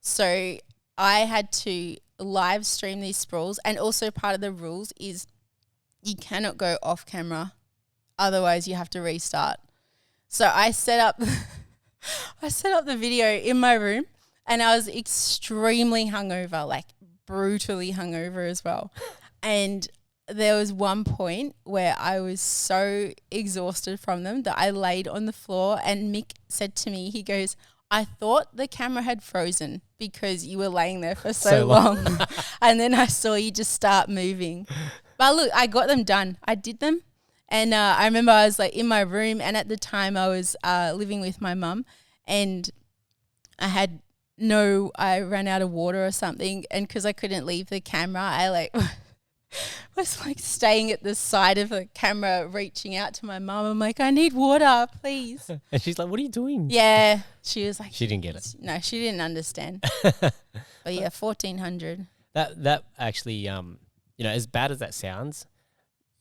So I had to live stream these sprawls, and also part of the rules is you cannot go off camera, otherwise you have to restart. So I set up the video in my room, and I was extremely hungover, like brutally hungover as well. And there was one point where I was so exhausted from them that I laid on the floor, and Mick said to me, he goes, I thought the camera had frozen because you were laying there for so long. And then I saw you just start moving. But look, I got them done. I did them. And I remember I was like in my room, and at the time I was living with my mum, and I ran out of water or something. And because I couldn't leave the camera, I like was like staying at the side of the camera, reaching out to my mum. I'm like, I need water, please. And she's like, what are you doing? Yeah. She was like, she didn't get it. No, she didn't understand. But yeah, 1,400. That actually, you know, as bad as that sounds,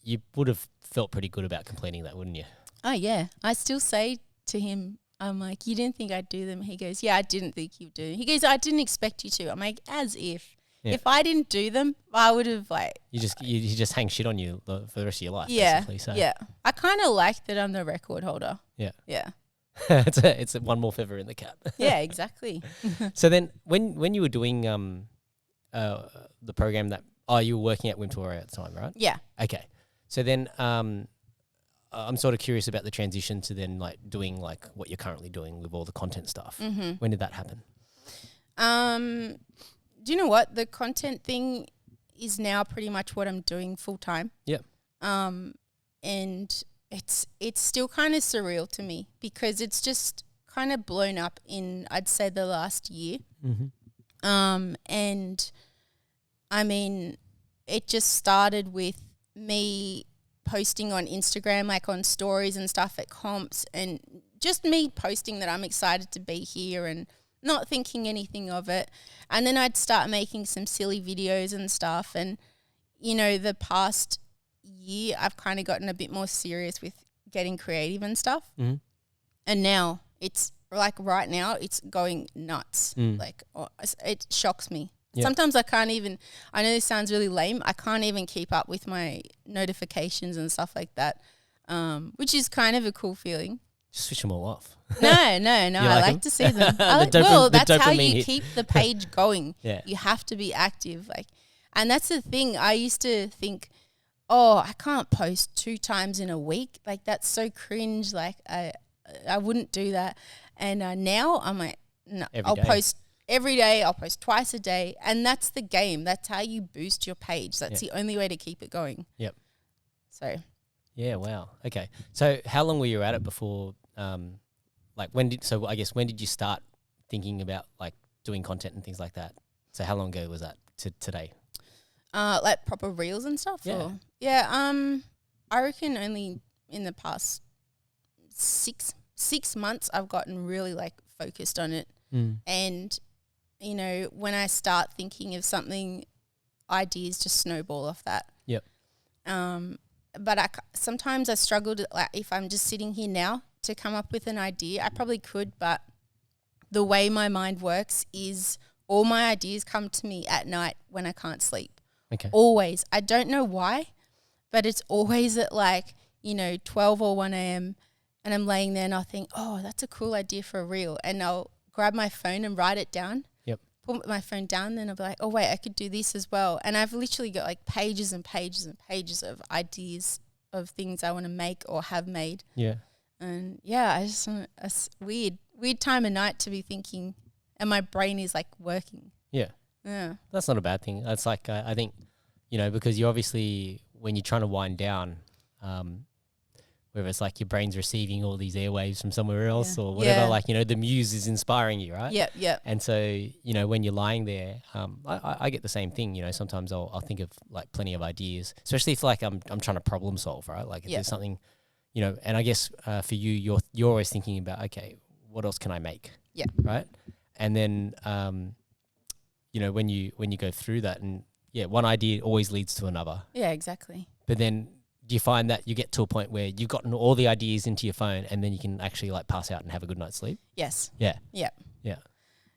you would have felt pretty good about completing that, wouldn't you? Oh, yeah. I still say to him, I'm like, you didn't think I'd do them? He goes, yeah, I didn't think you'd do them. He goes, I didn't expect you to. I'm like, as if. Yeah. If I didn't do them, I would have like... You just hang shit on you for the rest of your life, yeah, basically. So. Yeah. I kind of like that I'm the record holder. Yeah. Yeah. it's one more feather in the cap. Yeah, exactly. So then when you were doing the program that... Oh, you were working at Wimp at the time, right? Yeah. Okay. So then I'm sort of curious about the transition to then like doing like what you're currently doing with all the content stuff. Mm-hmm. When did that happen? Do you know what? The content thing is now pretty much what I'm doing full time. Yep. And it's still kind of surreal to me because it's just kind of blown up in, I'd say, the last year. Mm-hmm. And I mean, it just started with me posting on Instagram, like on stories and stuff at comps, and just me posting that I'm excited to be here and not thinking anything of it. And then I'd start making some silly videos and stuff. And, you know, the past year I've kind of gotten a bit more serious with getting creative and stuff. Mm-hmm. And now it's like right now it's going nuts. Like it shocks me. Yep. Sometimes I can't even, I know this sounds really lame, I can't even keep up with my notifications and stuff like that, which is kind of a cool feeling. Just switch them all off. No, I like to see them. That's how you keep the page going. Yeah. You have to be active. And that's the thing. I used to think, oh, I can't post 2 times in a week. Like, that's so cringe. Like, I wouldn't do that. And now I'm like, no, I'll post every day. I'll post twice a day. And that's the game. That's how you boost your page. That's the only way to keep it going. Yep. So. Yeah, wow. Okay. So how long were you at it before, when did you start thinking about like doing content and things like that? So how long ago was that to today? Like proper reels and stuff? Yeah. I reckon only in the past 6 months I've gotten really like focused on it. And, you know, when I start thinking of something, ideas just snowball off that. Yep. But sometimes I struggle to, like, if I'm just sitting here now to come up with an idea, I probably could, but the way my mind works is all my ideas come to me at night when I can't sleep. Okay. Always. I don't know why, but it's always at like, you know, 12 or 1 a.m. and I'm laying there and I'll think, oh, that's a cool idea for a reel. And I'll grab my phone and write it down. Yep. Put my phone down, then I'll be like, oh, wait, I could do this as well. And I've literally got like pages and pages and pages of ideas of things I want to make or have made. Yeah. And yeah, I just want a weird time of night to be thinking, and my brain is like working. Yeah. Yeah. That's not a bad thing. That's like, I think, you know, because you obviously, when you're trying to wind down, whether it's like your brain's receiving all these airwaves from somewhere else or whatever, like, you know, the muse is inspiring you, right? Yeah, yeah. And so, you know, when you're lying there, I get the same thing, you know, sometimes I'll think of like plenty of ideas, especially if like I'm trying to problem solve, right? Like if there's something, you know, and I guess for you, you're always thinking about, okay, what else can I make? Yeah. Right. And then, you know, when you go through that and one idea always leads to another. Yeah, exactly. But then do you find that you get to a point where you've gotten all the ideas into your phone and then you can actually like pass out and have a good night's sleep? Yes. Yeah. Yeah. Yeah.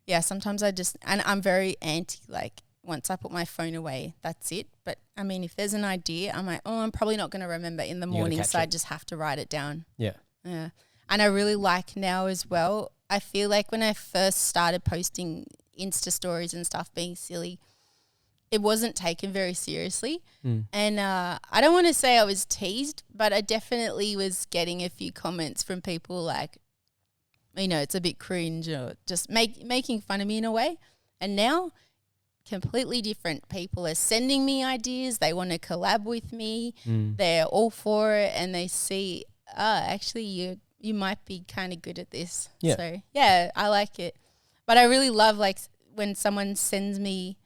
Yeah, sometimes and I'm very anti, like, once I put my phone away, that's it. But, I mean, if there's an idea, I'm like, I'm probably not going to remember in the morning, so I just have to write it down. Yeah. Yeah. And I really like now as well, I feel like when I first started posting Insta stories and stuff being silly, it wasn't taken very seriously. And I don't want to say I was teased, but I definitely was getting a few comments from people like, you know, it's a bit cringe or just making fun of me in a way. And now, completely different. People are sending me ideas. They want to collab with me. They're all for it, and they see, actually, you might be kind of good at this. Yeah. So, yeah, I like it. But I really love, like, when someone sends me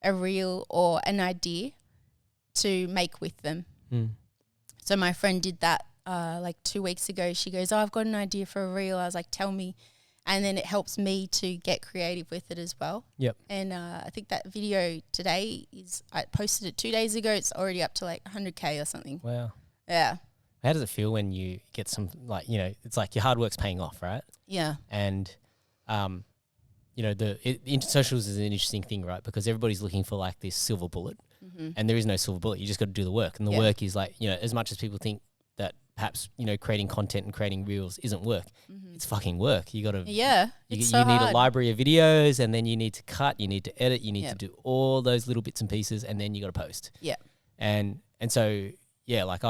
a reel or an idea to make with them. So my friend did that like 2 weeks ago. She goes, I've got an idea for a reel. I was like, tell me. And then it helps me to get creative with it as well. Yep. And I think that video today I posted it 2 days ago. It's already up to like 100K or something. Wow. Yeah. How does it feel when you get some, like, you know, it's like your hard work's paying off, right? Yeah. And, you know, socials is an interesting thing, right? Because everybody's looking for like this silver bullet, and there is no silver bullet. You just got to do the work, and the work is like, you know, as much as people think that perhaps, you know, creating content and creating reels isn't work, it's fucking work. You got to, you need a library of videos, and then you need to cut, you need to edit, you need to do all those little bits and pieces, and then you got to post. Yeah. And so, yeah, like,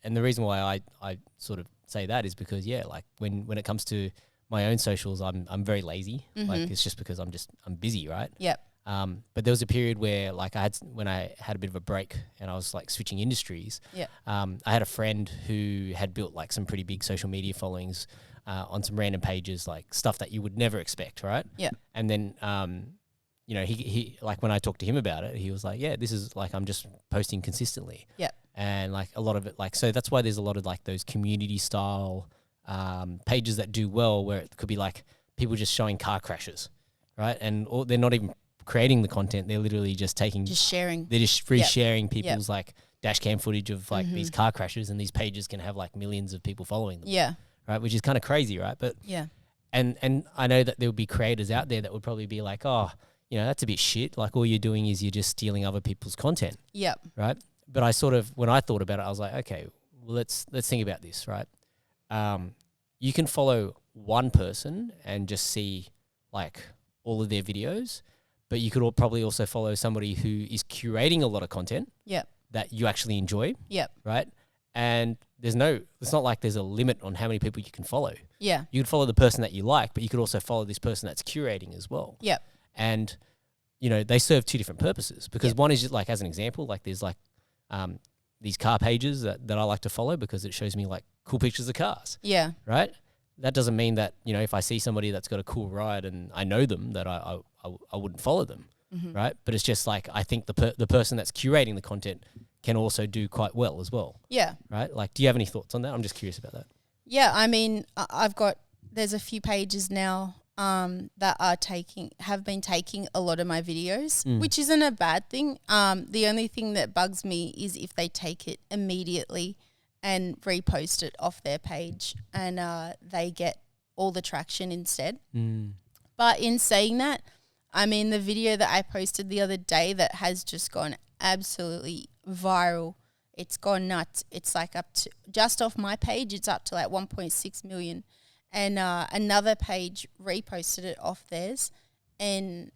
and the reason why I sort of say that is because, yeah, like when it comes to my own socials, I'm very lazy. Like, it's just because I'm busy, right? Yep. But there was a period where, like, when I had a bit of a break and I was like switching industries. Yeah. I had a friend who had built like some pretty big social media followings on some random pages, like stuff that you would never expect, right? Yeah. And then, you know, he like, when I talked to him about it, he was like, yeah, this is like, I'm just posting consistently. Yeah. And like a lot of it, like, so that's why there's a lot of like those community style pages that do well, where it could be like people just showing car crashes, right? And they're not even creating the content, they're literally just sharing. They're just resharing people's like dash cam footage of like these car crashes, and these pages can have like millions of people following them. Yeah. Right, which is kind of crazy, right? But and I know that there would be creators out there that would probably be like, oh, you know, that's a bit shit. Like, all you're doing is you're just stealing other people's content. Yep. Right? But I sort of, when I thought about it, I was like, okay, well, let's think about this, right? You can follow one person and just see like all of their videos, but you could probably also follow somebody who is curating a lot of content that you actually enjoy. Yep. Right? And it's not like there's a limit on how many people you can follow. Yeah. You could follow the person that you like, but you could also follow this person that's curating as well. Yep. And, you know, they serve two different purposes, because one is just like, as an example, like there's like these car pages that I like to follow because it shows me like cool pictures of cars. Yeah. Right? That doesn't mean that, you know, if I see somebody that's got a cool ride and I know them, that I wouldn't follow them. Right? But it's just like, I think the person that's curating the content can also do quite well as well. Yeah. Right? Like, do you have any thoughts on that? I'm just curious about that. Yeah, I mean, there's a few pages now that have been taking a lot of my videos, which isn't a bad thing. The only thing that bugs me is if they take it immediately and repost it off their page, and they get all the traction instead. But in saying that, I mean, the video that I posted the other day that has just gone absolutely viral, it's gone nuts. It's like up to, just off my page, it's up to like 1.6 million. And another page reposted it off theirs, and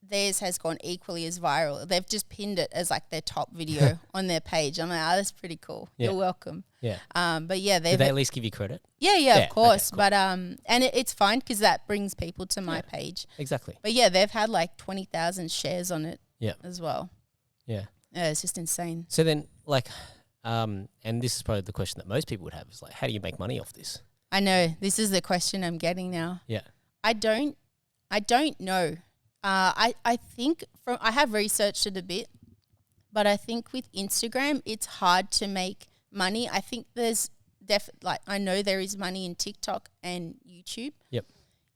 theirs has gone equally as viral. They've just pinned it as like their top video on their page. I'm like, that's pretty cool. Yeah. You're welcome. Yeah. But yeah, did they at least give you credit? Yeah, of course. Okay, cool. But and it's fine because that brings people to my page. Exactly. But yeah, they've had like 20,000 shares on it. As well. Yeah. Yeah, it's just insane. So then, like, and this is probably the question that most people would have, is like, how do you make money off this? I know. This is the question I'm getting now. Yeah. I don't know. I think I have researched it a bit, but I think with Instagram, it's hard to make money. I think there's I know there is money in TikTok and YouTube. Yep.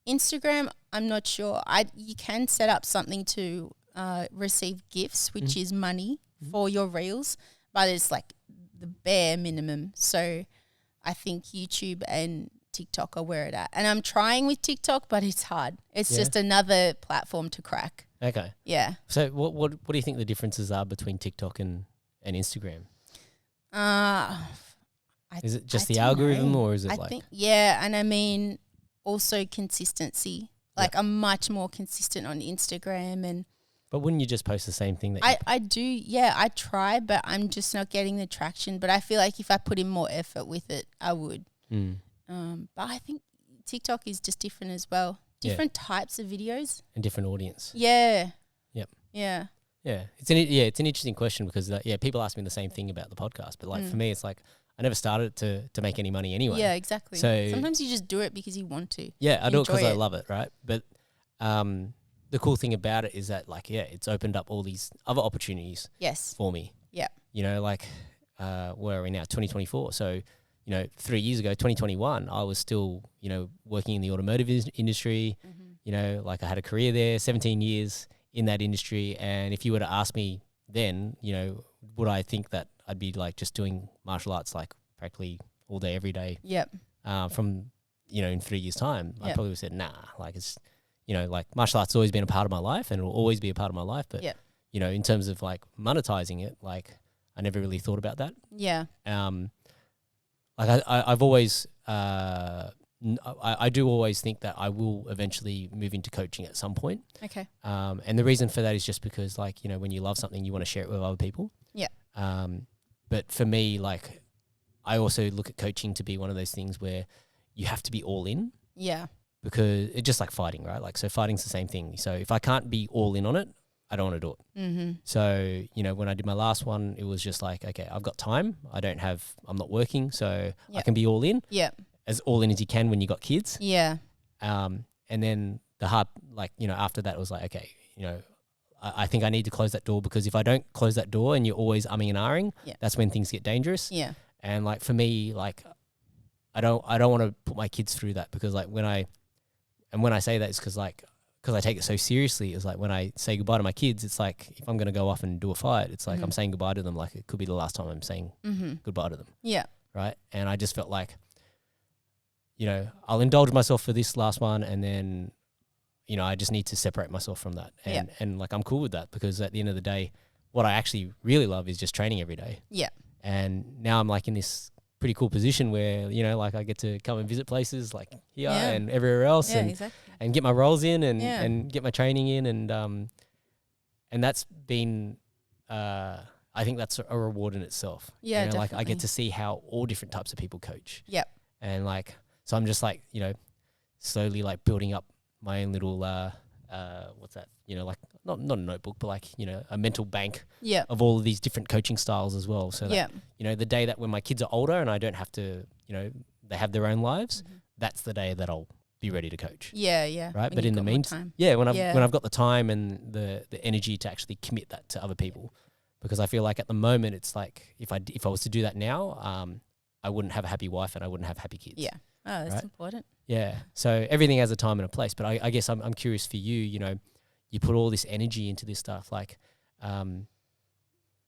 Instagram, I'm not sure. You can set up something to receive gifts, which is money for your reels, but it's like the bare minimum. So I think YouTube and TikTok are where it at. And I'm trying with TikTok, but it's hard. It's just another platform to crack. Okay. Yeah. So what do you think the differences are between TikTok and Instagram? Is it just the algorithm or is it I think, and I mean also consistency. Like I'm much more consistent on Instagram and. But wouldn't you just post the same thing that I do, I try, but I'm just not getting the traction. But I feel like if I put in more effort with it, I would. But I think TikTok is just different as well. Different types of videos. and different audience? Yeah. Yep. Yeah. Yeah. It's an interesting question because people ask me the same thing about the podcast, but like for me it's like I never started to make any money anyway. Yeah, exactly. So sometimes you just do it because you want to. Yeah, I do it because I love it, right? But the cool thing about it is that like it's opened up all these other opportunities for me. Yeah. You know, like where are we now? 2024. So, 3 years ago, 2021, I was still, working in the automotive industry. Like I had a career there, 17 years in that industry. And if you were to ask me then, would I think that I'd be like just doing martial arts like practically all day, every day? Yep. From, in 3 years' time, I probably would have said, nah, like it's, like martial arts has always been a part of my life and it will always be a part of my life. But, in terms of like monetizing it, like I never really thought about that. Yeah. Like I've always, I do always think that I will eventually move into coaching at some point. Okay. And the reason for that is just because like, when you love something, you want to share it with other people. Yeah. But for me, like I also look at coaching to be one of those things where you have to be all in. Yeah. Because it's just like fighting, right? Like, so fighting's the same thing. So if I can't be all in on it, I don't want to do it. Mm-hmm. So, when I did my last one, it was just like, okay, I've got time. I'm not working, so I can be all in. Yeah. As all in as you can when you got kids. Yeah. And then the hard, like, after that it was like, okay, I think I need to close that door because if I don't close that door and you're always umming and ahhing, that's when things get dangerous. Yeah. And like, for me, like, I don't want to put my kids through that because like when I say that it's because I take it so seriously. It's like when I say goodbye to my kids, it's like if I'm going to go off and do a fight, it's like I'm saying goodbye to them. Like it could be the last time I'm saying goodbye to them. Yeah. Right. And I just felt like, I'll indulge myself for this last one and then, I just need to separate myself from that. And like I'm cool with that because at the end of the day, what I actually really love is just training every day. Yeah. And now I'm like in this pretty cool position where, like I get to come and visit places like here and everywhere else and get my rolls in and get my training in and that's been I think that's a reward in itself. Yeah, like I get to see how all different types of people coach. Yep. And like so I'm just like, slowly like building up my own little what's that? Like not a notebook, but like, a mental bank of all of these different coaching styles as well. So that, the day that when my kids are older and I don't have to, they have their own lives, that's the day that I'll be ready to coach. Yeah, yeah. Right. But in the meantime, when I've got the time and the energy to actually commit that to other people, because I feel like at the moment it's like if I was to do that now, I wouldn't have a happy wife and I wouldn't have happy kids. Yeah. Oh, that's important. Yeah. So everything has a time and a place. But I guess I'm curious for you, you put all this energy into this stuff. Like, do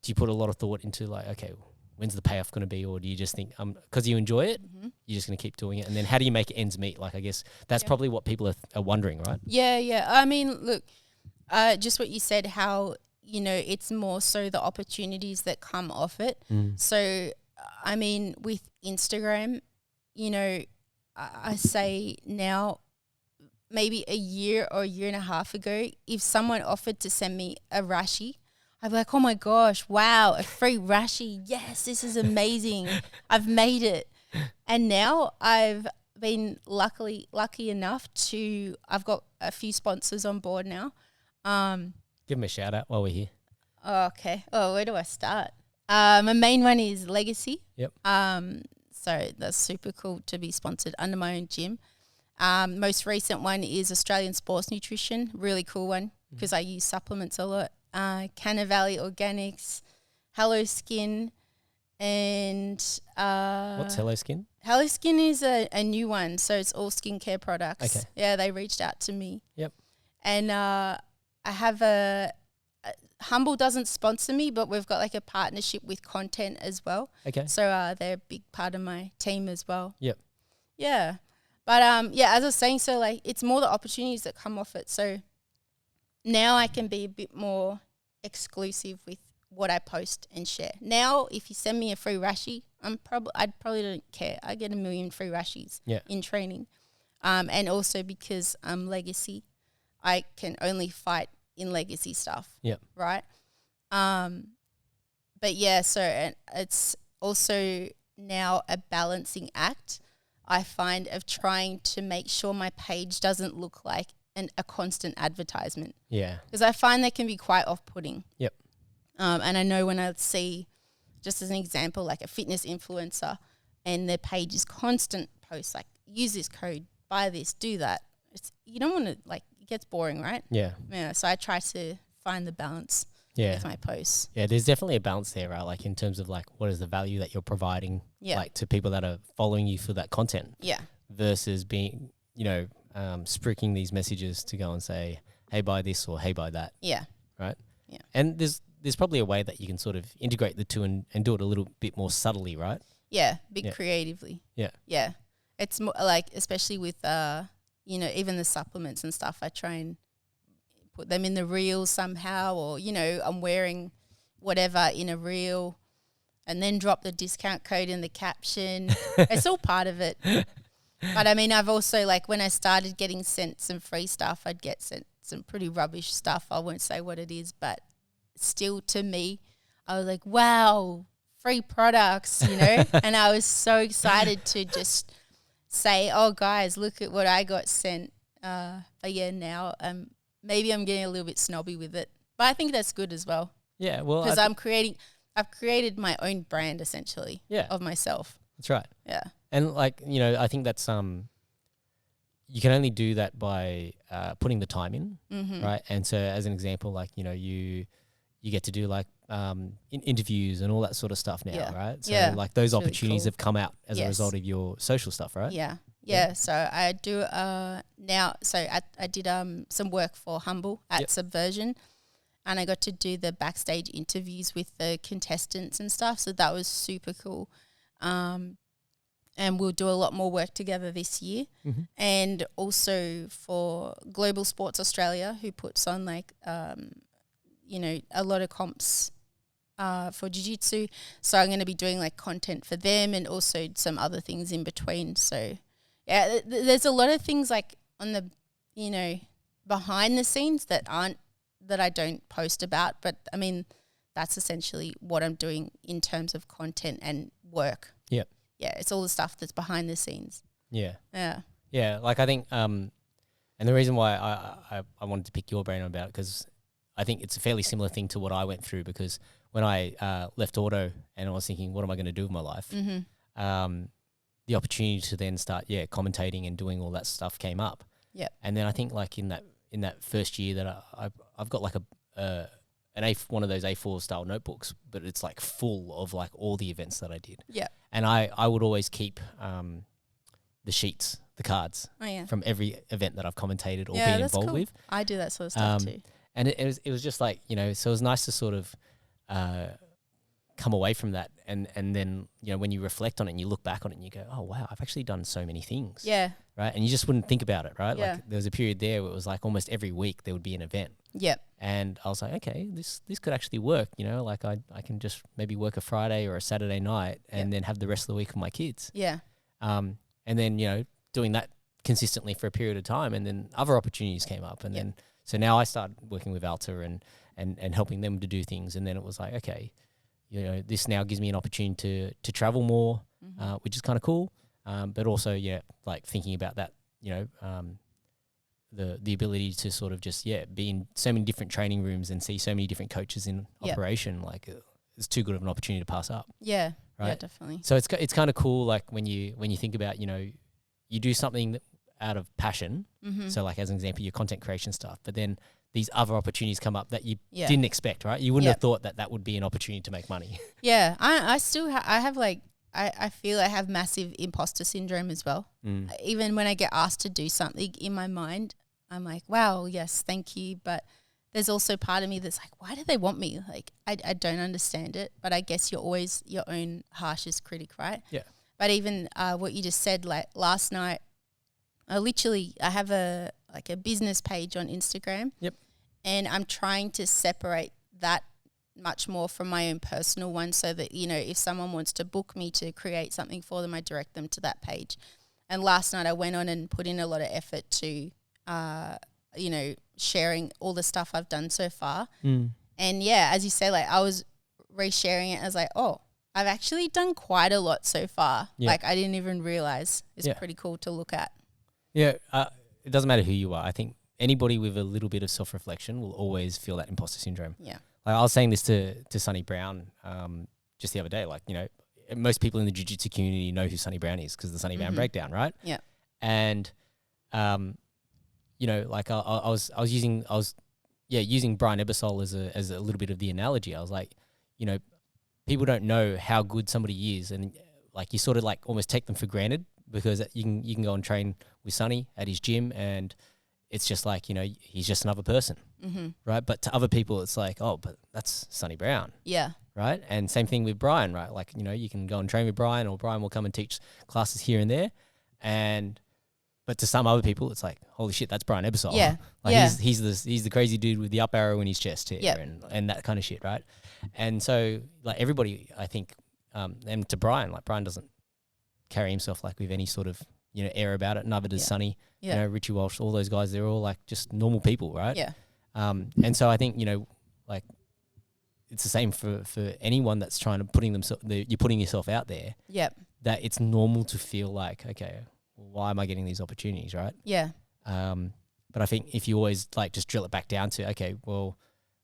you put a lot of thought into like, okay, when's the payoff going to be? Or do you just think, because you enjoy it, you're just going to keep doing it? And then how do you make ends meet? Like, I guess that's probably what people are wondering, right? Yeah, yeah. I mean, look, just what you said, how, it's more so the opportunities that come off it. So, I mean, with Instagram, I say now, maybe a year or a year and a half ago, if someone offered to send me a rashi, I'd be like, oh my gosh, wow, a free rashi. Yes, this is amazing. I've made it. And now I've been lucky enough I've got a few sponsors on board now. Give them a shout out while we're here. Okay. Oh, where do I start? My main one is Legacy. Yep. So that's super cool to be sponsored under my own gym. Most recent one is Australian Sports Nutrition, really cool one because I use supplements a lot. Canna Valley Organics, Hello Skin, and what's Hello Skin? Hello Skin is a new one, so it's all skincare products. Okay. Yeah, they reached out to me. Yep. And I have a Humble doesn't sponsor me, but we've got like a partnership with Content as well. Okay. So they're a big part of my team as well. Yep. Yeah. But yeah, as I was saying, so like it's more the opportunities that come off it. So now I can be a bit more exclusive with what I post and share. Now, if you send me a free rashi, I'd probably don't care. I get 1 million free rashis in training. And also because I'm legacy, I can only fight in legacy stuff. Yep. Right. But yeah, so it's also now a balancing act, I find, of trying to make sure my page doesn't look like a constant advertisement. Yeah. Because I find they can be quite off-putting. Yep. And I know when I see, just as an example, like a fitness influencer and their page is constant posts, like use this code, buy this, do that. You don't want to, like, it gets boring, right? Yeah. Yeah. So I try to find the balance with my posts. Yeah, there's definitely a balance there, right? Like in terms of like what is the value that you're providing like to people that are following you for that content. Yeah. Versus being, spruiking these messages to go and say, hey, buy this or hey, buy that. Yeah. Right? Yeah. And there's probably a way that you can sort of integrate the two and do it a little bit more subtly, right? Yeah, creatively. Yeah. Yeah. It's more like, especially with, even the supplements and stuff, I try and put them in the reel somehow, or, I'm wearing whatever in a reel and then drop the discount code in the caption. It's all part of it. But I mean, I've also, like, when I started getting sent some free stuff, I'd get sent some pretty rubbish stuff. I won't say what it is, but still, to me, I was like, wow, free products, and I was so excited to just say, oh, guys, look at what I got sent. But yeah, now maybe I'm getting a little bit snobby with it, but I think that's good as well. Yeah, well, because I've created my own brand essentially of myself. That's right. Yeah. And like, I think that's you can only do that by putting the time in, right? And so as an example, like, you get to do like interviews and all that sort of stuff now, right? So like those opportunities have come out as a result of your social stuff, right? Yeah. So I do now. So I did some work for Humble at Subversion, and I got to do the backstage interviews with the contestants and stuff. So that was super cool. And we'll do a lot more work together this year. And also for Global Sports Australia, who puts on like a lot of comps for jiu-jitsu. So I'm going to be doing like content for them and also some other things in between. So yeah, there's a lot of things like on the, behind the scenes that I don't post about. But I mean, that's essentially what I'm doing in terms of content and work. Yep. Yeah, it's all the stuff that's behind the scenes. Yeah. Yeah. Yeah, like I think, and the reason why I wanted to pick your brain about it, because I think it's a fairly similar thing to what I went through, because when I left auto and I was thinking, what am I going to do with my life? The opportunity to then start, commentating and doing all that stuff came up. Yeah. And then I think like in that first year that I've got like one of those A4 style notebooks, but it's like full of like all the events that I did. Yeah. And I would always keep the sheets, the cards from every event that I've commentated or been involved with. I do that sort of stuff too. And it was just like, so it was nice to sort of come away from that. And then, when you reflect on it and you look back on it and you go, oh, wow, I've actually done so many things. Yeah. Right. And you just wouldn't think about it. Right. Yeah. Like there was a period there where it was like almost every week there would be an event. Yep. And I was like, okay, this could actually work. Like I can just maybe work a Friday or a Saturday night and then have the rest of the week with my kids. Yeah. And then, doing that consistently for a period of time, and then other opportunities came up. And then, so now I started working with Alta and helping them to do things. And then it was like, okay, this now gives me an opportunity to travel more, which is kind of cool. But also, like thinking about that, the ability to sort of just, be in so many different training rooms and see so many different coaches in operation, like it's too good of an opportunity to pass up. Yeah. Right? Yeah, definitely. So it's kind of cool, like when you think about, you do something out of passion. So like as an example, your content creation stuff, but then these other opportunities come up that you didn't expect, right? You wouldn't have thought that would be an opportunity to make money. Yeah. I still I have like, I feel I have massive imposter syndrome as well. Even when I get asked to do something in my mind, I'm like, wow, yes, thank you. But there's also part of me that's like, why do they want me? Like, I don't understand it. But I guess you're always your own harshest critic, right? Yeah. But even what you just said, like last night, I have a business page on Instagram. Yep. And I'm trying to separate that much more from my own personal one, so that, you know, if someone wants to book me to create something for them, I direct them to that page. And last night I went on and put in a lot of effort to, you know, sharing all the stuff I've done so far. And yeah, as you say, like I was resharing it. I was like, oh, I've actually done quite a lot so far. Yeah. Like I didn't even realize. It's pretty cool to look at. Yeah. It doesn't matter who you are. I think anybody with a little bit of self-reflection will always feel that imposter syndrome. Yeah. Like I was saying this to Sonny Brown just the other day. Like, you know, most people in the jiu-jitsu community know who Sonny Brown is because the Sonny Brown breakdown, right? Yeah. And you know, like I was using Brian Ebersol as a little bit of the analogy. I was like, you know, people don't know how good somebody is, and like you sort of like almost take them for granted because you can go and train with Sonny at his gym, and it's just like, you know, he's just another person, right? But to other people, it's like, oh, but that's Sonny Brown. Yeah. Right? And same thing with Brian, right? Like, you know, you can go and train with Brian, or Brian will come and teach classes here and there. But to some other people, it's like, holy shit, that's Brian Ebersol. Yeah. Like yeah. he's the crazy dude with the up arrow in his chest here and that kind of shit, right? And so like everybody, I think, and to Brian, like Brian doesn't carry himself like with any sort of, you know, air about it. Neither does Sonny, you know, Richie Walsh, all those guys, they're all like just normal people, right? Yeah. And so I think, you know, like it's the same for anyone that's trying to you're putting yourself out there. Yeah. That it's normal to feel like, okay, why am I getting these opportunities, right? Yeah. But I think if you always like just drill it back down to, okay, well,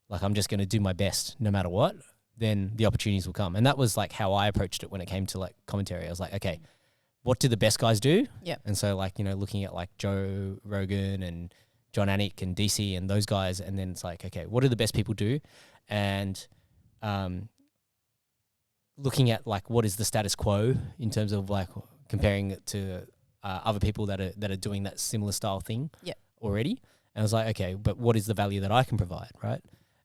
like I'm just going to do my best no matter what, then the opportunities will come. And that was like how I approached it when it came to like commentary. I was like, okay, what do the best guys do? Yeah. And so like, you know, looking at like Joe Rogan and John Anik and DC and those guys, and then it's like, okay, what do the best people do? And looking at like what is the status quo in terms of like comparing it to other people that are doing that similar style thing already. And I was like, okay, but what is the value that I can provide, right?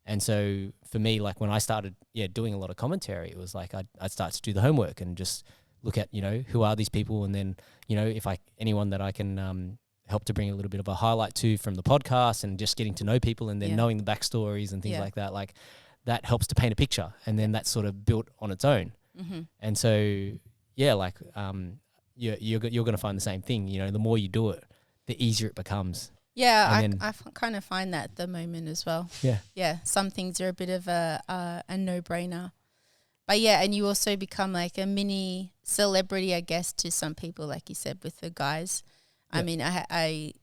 And so for me, like when I started doing a lot of commentary, it was like I'd start to do the homework and just look at, you know, who are these people, and then, you know, if anyone that I can help to bring a little bit of a highlight to from the podcast, and just getting to know people, and then knowing the backstories and things like that, like that helps to paint a picture, and then that's sort of built on its own. And so like you're going to find the same thing, you know, the more you do it, the easier it becomes. Yeah, I kind of find that at the moment as well. Yeah. Yeah, some things are a bit of a no-brainer. But yeah, and you also become like a mini celebrity, I guess, to some people, like you said, with the guys. I mean, I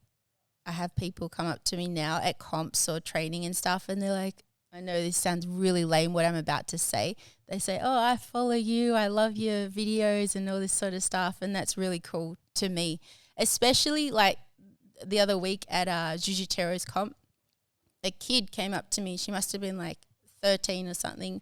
have people come up to me now at comps or training and stuff, and they're like, I know this sounds really lame what I'm about to say. They say, oh, I follow you, I love your videos and all this sort of stuff, and that's really cool to me. Especially like the other week at Jiu-Jitsu's comp, a kid came up to me, she must have been like 13 or something,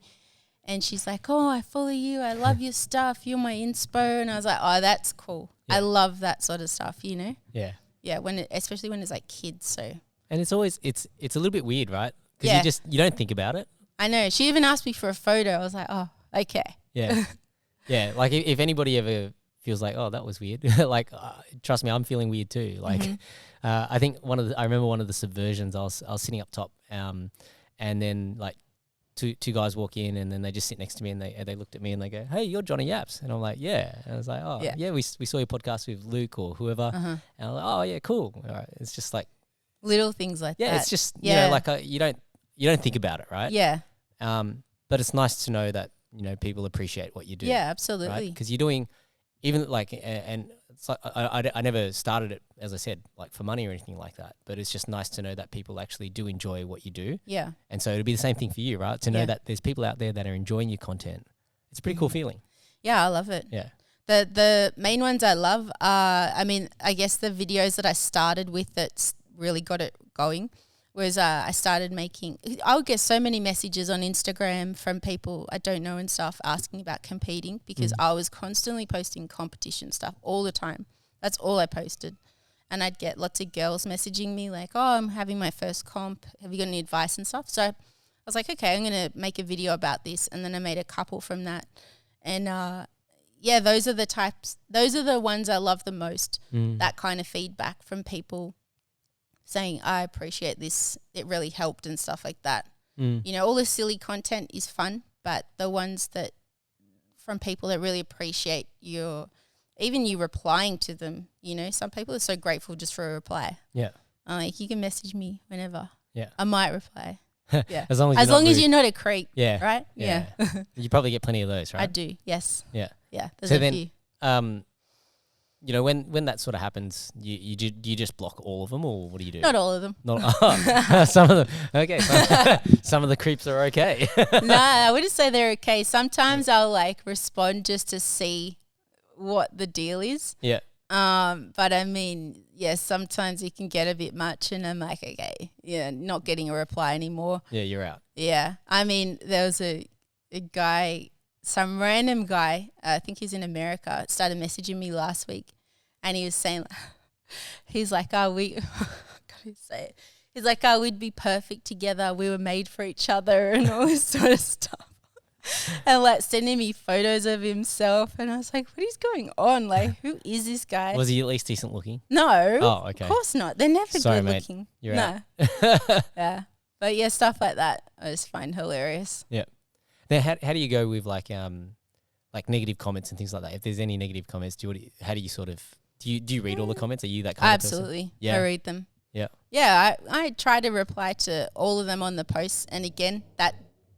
and she's like, oh, I follow you, I love your stuff, you're my inspo. And I was like, oh, that's cool. I love that sort of stuff, you know? Yeah. Yeah, especially when it's like kids, so. And it's always, it's a little bit weird, right? Because you don't think about it. I know. She even asked me for a photo. I was like, oh, okay. Yeah. Yeah, like if anybody ever feels like, oh, that was weird, like trust me, I'm feeling weird too. Like I think I remember one of the subversions, I was sitting up top and then like two guys walk in, and then they just sit next to me, and they looked at me and they go, hey, you're Johnny Yaps. And I'm like, yeah. And I was like, oh, yeah, we saw your podcast with Luke or whoever. And I'm like, oh, yeah, cool. All right. It's just like little things like that. Yeah, it's just, you know, like you don't think about it, right? Yeah. But it's nice to know that, you know, people appreciate what you do. Yeah, absolutely. Because you're doing, even like, and it's like, I never started it, as I said, like for money or anything like that. But it's just nice to know that people actually do enjoy what you do. Yeah. And so it'll be the same thing for you, right? To know that there's people out there that are enjoying your content. It's a pretty cool feeling. Yeah, I love it. Yeah. The main ones I love are, I mean, I guess the videos that I started with that's really got it going was I started making, I would get so many messages on Instagram from people I don't know and stuff asking about competing, because I was constantly posting competition stuff all the time. That's all I posted. and I'd get lots of girls messaging me like, oh, I'm having my first comp. Have you got any advice and stuff? So I was like, okay, I'm going to make a video about this. And then I made a couple from that. And yeah, those are the ones I love the most, that kind of feedback from people saying, I appreciate this, it really helped and stuff like that. You know, all the silly content is fun, but the ones that from people that really appreciate even you replying to them, you know, some people are so grateful just for a reply. Yeah. Like, you can message me whenever. Yeah. I might reply. Yeah. as long as you're not a creep. Yeah. Right? Yeah. You probably get plenty of those, right? I do, yes. Yeah. Yeah. There's so a then, few. You know, when that sort of happens, do you just block all of them, or what do you do? Not all of them. Some of them. Okay. Some of the creeps are okay. No, I wouldn't say they're okay. Sometimes I'll like respond just to see what the deal is. Yeah. But I mean, yeah, sometimes it can get a bit much, and I'm like, okay, yeah, not getting a reply anymore. Yeah, you're out. Yeah. I mean, there was a guy, some random guy, I think he's in America, started messaging me last week, and he was saying, he's like, oh, can't say it. He's like, oh, we'd be perfect together. We were made for each other and all this sort of stuff. And like sending me photos of himself, and I was like, what is going on? Like, who is this guy? Was he at least decent looking? No. Oh, okay. Of course not. They're never Sorry, good mate. looking. You're no. out. Yeah. But yeah, stuff like that I just find hilarious. Yeah. Then how do you go with like negative comments and things like that? If there's any negative comments, do you read all the comments? Are you that kind of person? Absolutely. Yeah. I read them. Yeah. Yeah, I try to reply to all of them on the posts, and again, that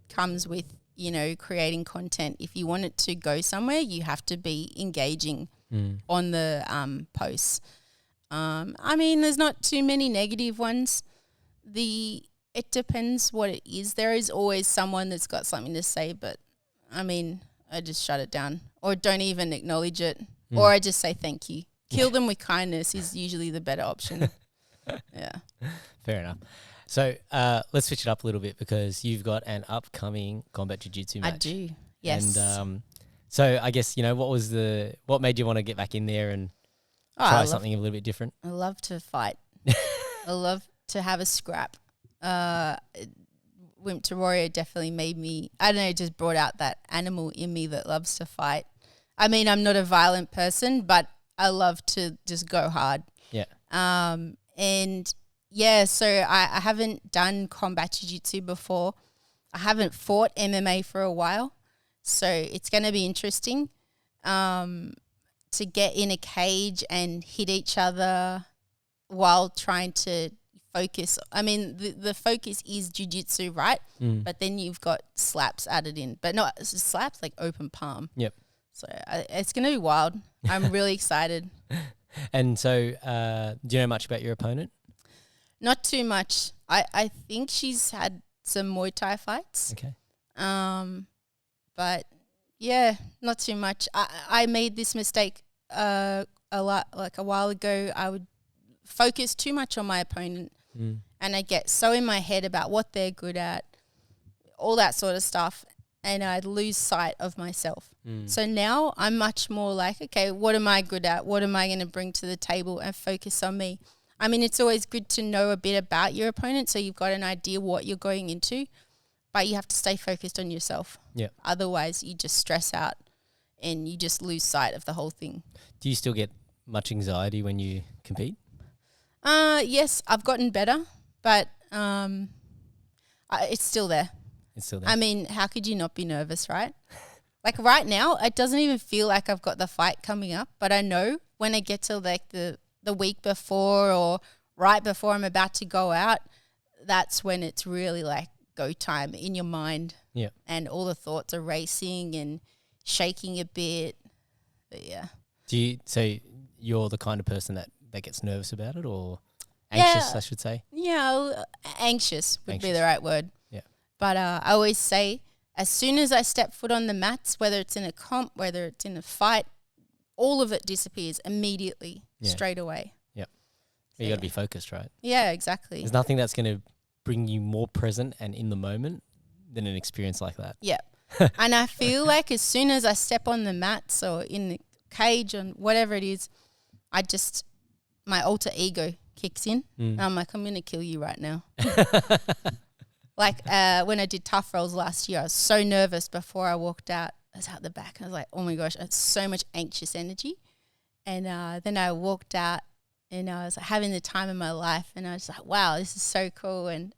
comes with, you know, creating content. If you want it to go somewhere, you have to be engaging on the posts. I mean, there's not too many negative ones. It depends what it is. There is always someone that's got something to say, but I mean, I just shut it down or don't even acknowledge it, or I just say thank you. Kill them with kindness is usually the better option. Yeah. Fair enough. So let's switch it up a little bit, because you've got an upcoming Combat Jiu Jitsu match. I do. Yes. And so I guess, you know, what made you want to get back in there and try something a little bit different? I love to fight. I love to have a scrap. Wimp to Warrior definitely made me, I don't know, just brought out that animal in me that loves to fight. I mean, I'm not a violent person, but I love to just go hard. Yeah. And yeah, so I haven't done combat jiu-jitsu before. I haven't fought MMA for a while, so it's going to be interesting to get in a cage and hit each other while trying to focus. I mean, the focus is jiu-jitsu, right? But then you've got slaps added in, but not slaps, like open palm. Yep. So it's going to be wild. I'm really excited. And so do you know much about your opponent? Not too much. I think she's had some Muay Thai fights. Okay. But yeah, not too much. I made this mistake a while ago. I would focus too much on my opponent, and I get so in my head about what they're good at, all that sort of stuff, and I'd lose sight of myself. So now I'm much more like, okay, what am I good at? What am I going to bring to the table, and focus on me? I mean, it's always good to know a bit about your opponent, so you've got an idea what you're going into, but you have to stay focused on yourself. Yeah. Otherwise, you just stress out and you just lose sight of the whole thing. Do you still get much anxiety when you compete? Yes, I've gotten better, but it's still there. It's still there. I mean, how could you not be nervous, right? Like right now, it doesn't even feel like I've got the fight coming up, but I know when I get to like the week before or right before I'm about to go out, that's when it's really like go time in your mind. Yeah. And all the thoughts are racing and shaking a bit. But yeah. So you're the kind of person that gets nervous about it, or anxious, I should say? Yeah, anxious would be the right word. Yeah. But I always say, as soon as I step foot on the mats, whether it's in a comp, whether it's in a fight, all of it disappears immediately, straight away. Yep. So you got to be focused, right? Yeah, exactly. There's nothing that's going to bring you more present and in the moment than an experience like that. Yeah. And I feel like as soon as I step on the mats or in the cage or whatever it is, my alter ego kicks in. And I'm like, I'm going to kill you right now. Like when I did tough rolls last year, I was so nervous before I walked out. I was out the back. I was like, oh my gosh, it's so much anxious energy. And then I walked out and I was having the time of my life. And I was like, wow, this is so cool. And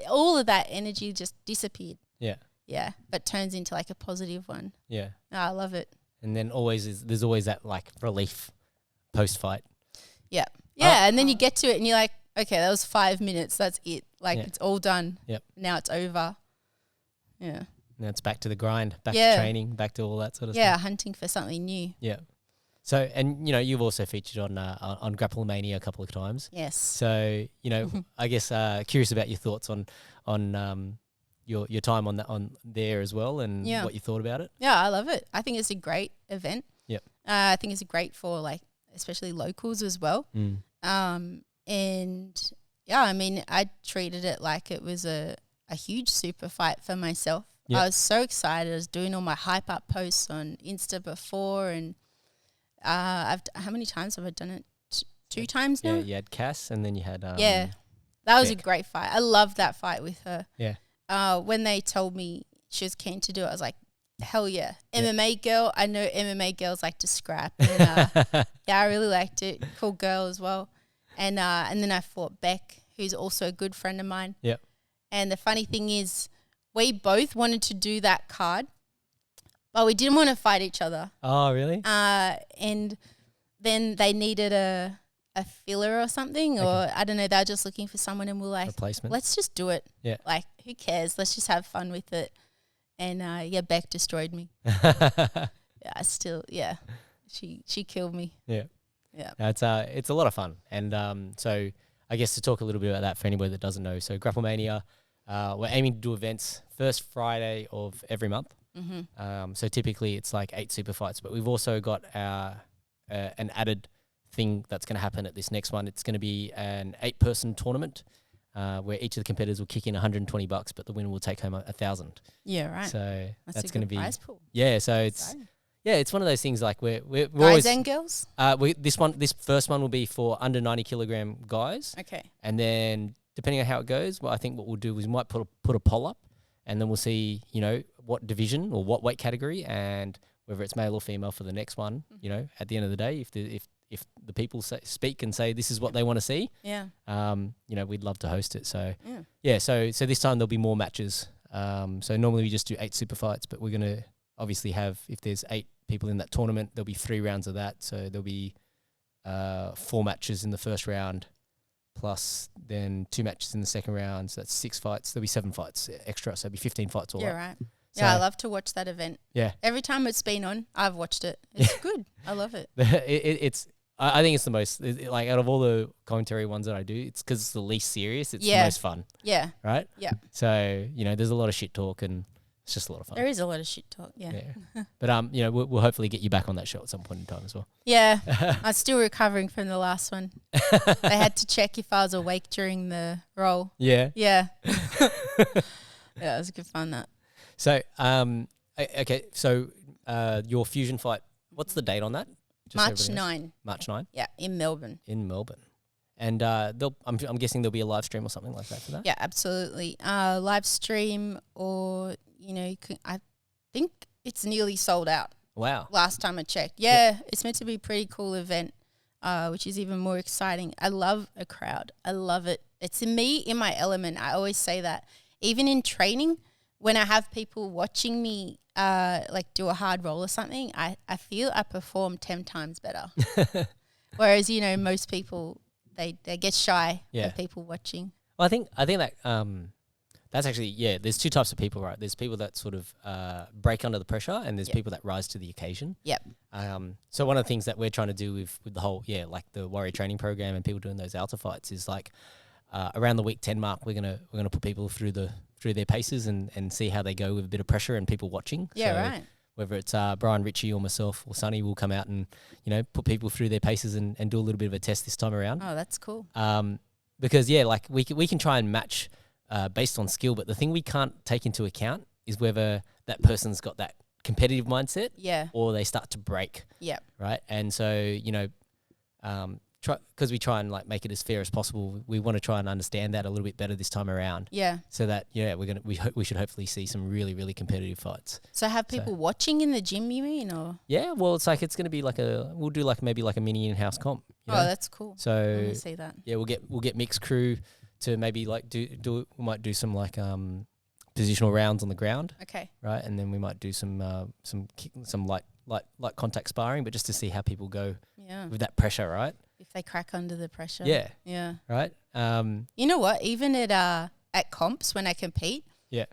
all of that energy just disappeared. Yeah. Yeah. But turns into like a positive one. Yeah. Oh, I love it. And then there's always that like relief post-fight. Yeah. Yeah. And then you get to it and you're like, okay, that was 5 minutes. That's it. Like it's all done. Yep. Now it's over. Yeah. Now it's back to the grind, back to training, back to all that sort of stuff. Yeah, hunting for something new. Yeah. So, and, you've also featured on Grapple Mania a couple of times. Yes. So, I guess curious about your thoughts on your time on there as well and what you thought about it. Yeah, I love it. I think it's a great event. Yep. I think it's great for like especially locals as well. And yeah, I mean, I treated it like it was a huge super fight for myself. Yep. I was so excited. I was doing all my hype up posts on Insta before, and how many times have I done it? 2 times now. Yeah, you had Cass, and then you had that was a great fight. I loved that fight with her. Yeah. When they told me she was keen to do it, I was like, hell yeah. MMA girl. I know MMA girls like to scrap. And, yeah, I really liked it. Cool girl as well. And then I fought Beck, who's also a good friend of mine. Yep. And the funny thing is, we both wanted to do that card, but we didn't want to fight each other. Oh, really? And then they needed a filler or something, or I don't know. They were just looking for someone, and we're like, replacement. Let's just do it. Yeah. Like, who cares? Let's just have fun with it. And Beck destroyed me. She killed me. Yeah. Yeah. It's a lot of fun. And so I guess to talk a little bit about that for anybody that doesn't know. So Grapple Mania, we're aiming to do events first Friday of every month. So typically it's like 8 super fights, but we've also got an added thing that's going to happen at this next one. It's going to be an 8-person tournament where each of the competitors will kick in $120, but the winner will take home $1,000. Yeah, right. So that's going to be prize pool. Yeah, so it's one of those things like we're guys always, and girls. This first one will be for under 90 kilogram guys. Okay. And then depending on how it goes, well, I think what we'll do is we might put a poll up, and then we'll see what division or what weight category and whether it's male or female for the next one. At the end of the day, if the people speak and say this is what they want to see, we'd love to host it. So so this time there'll be more matches. So normally we just do 8 super fights, but we're gonna obviously have, if there's 8 people in that tournament, there'll be 3 rounds of that. So there'll be 4 matches in the first round, plus then 2 matches in the second round. So that's 6 fights. There'll be 7 fights extra. So it'll be 15 fights all up. Right. So I love to watch that event. Yeah. Every time it's been on, I've watched it. It's good. I love it. I think it's the most, like, out of all the commentary ones that I do, it's because it's the least serious. It's the most fun. Yeah. Right? Yeah. So, there's a lot of shit talk, and it's just a lot of fun. There is a lot of shit talk, yeah. But, we'll hopefully get you back on that show at some point in time as well. Yeah. I'm still recovering from the last one. They had to check if I was awake during the roll. Yeah. Yeah. Yeah, it was good fun, that. So, okay. So, your fusion fight, what's the date on that? March 9. March 9? Yeah, in Melbourne. And I'm guessing there'll be a live stream or something like that for that? Yeah, absolutely. Live stream, or, I think it's nearly sold out. Wow. Last time I checked. Yeah, it's meant to be a pretty cool event, which is even more exciting. I love a crowd. I love it. It's me in my element. I always say that. Even in training, when I have people watching me like do a hard roll or something, I feel I perform 10 times better. Whereas, most people, they get shy of people watching. Well, I think that that's actually, there's 2 types of people, right? There's people that sort of break under the pressure, and there's people that rise to the occasion. Yep. So one of the things that we're trying to do with the whole, like the warrior training program and people doing those alta fights is like around the week 10 mark, we're gonna put people through their paces and see how they go with a bit of pressure and people watching. Yeah, so right. Whether it's Brian Ritchie or myself or Sonny, will come out and, put people through their paces and do a little bit of a test this time around. Oh, that's cool. Because, like we can try and match based on skill, but the thing we can't take into account is whether that person's got that competitive mindset or they start to break. Yeah. Right? And so, because we try and like make it as fair as possible. We want to try and understand that a little bit better this time around. Yeah. So that we should hopefully see some really, really competitive fights. So have people watching in the gym, you mean, or? Yeah, well, it's going to be we'll do like maybe like a mini in-house comp. You know? That's cool. So I want to see that. Yeah, we'll get mixed crew to maybe like we might do some like positional rounds on the ground. Okay. Right, and then we might do some light contact sparring, but just to see how people go with that pressure, right? If they crack under the pressure. Yeah. Yeah. Right. You know what? Even at comps when I compete. Yeah.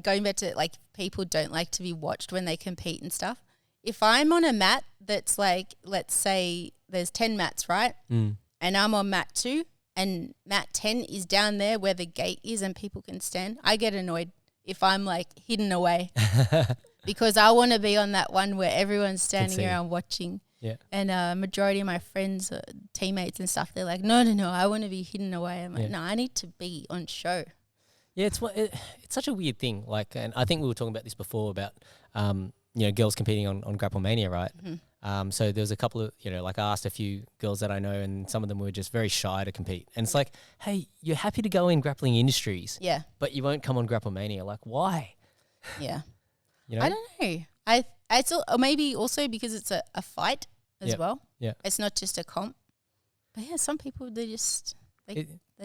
Going back to like people don't like to be watched when they compete and stuff. If I'm on a mat that's like, let's say there's 10 mats, right? Mm. And I'm on mat 2 and mat 10 is down there where the gate is and people can stand, I get annoyed if I'm like hidden away because I want to be on that one where everyone's standing around watching. Yeah. And majority of my friends, teammates and stuff, they're like, no, I want to be hidden away. I'm like, no, I need to be on show. Yeah, it's such a weird thing. Like, and I think we were talking about this before about, girls competing on Grapplemania, right? Mm-hmm. So there was a couple of, like I asked a few girls that I know and some of them were just very shy to compete. And it's like, hey, you're happy to go in grappling industries. Yeah. But you won't come on Grapplemania. Like, why? Yeah. You know? I don't know. I still, or maybe also because it's a fight as well. Yeah. It's not just a comp. But yeah, some people, they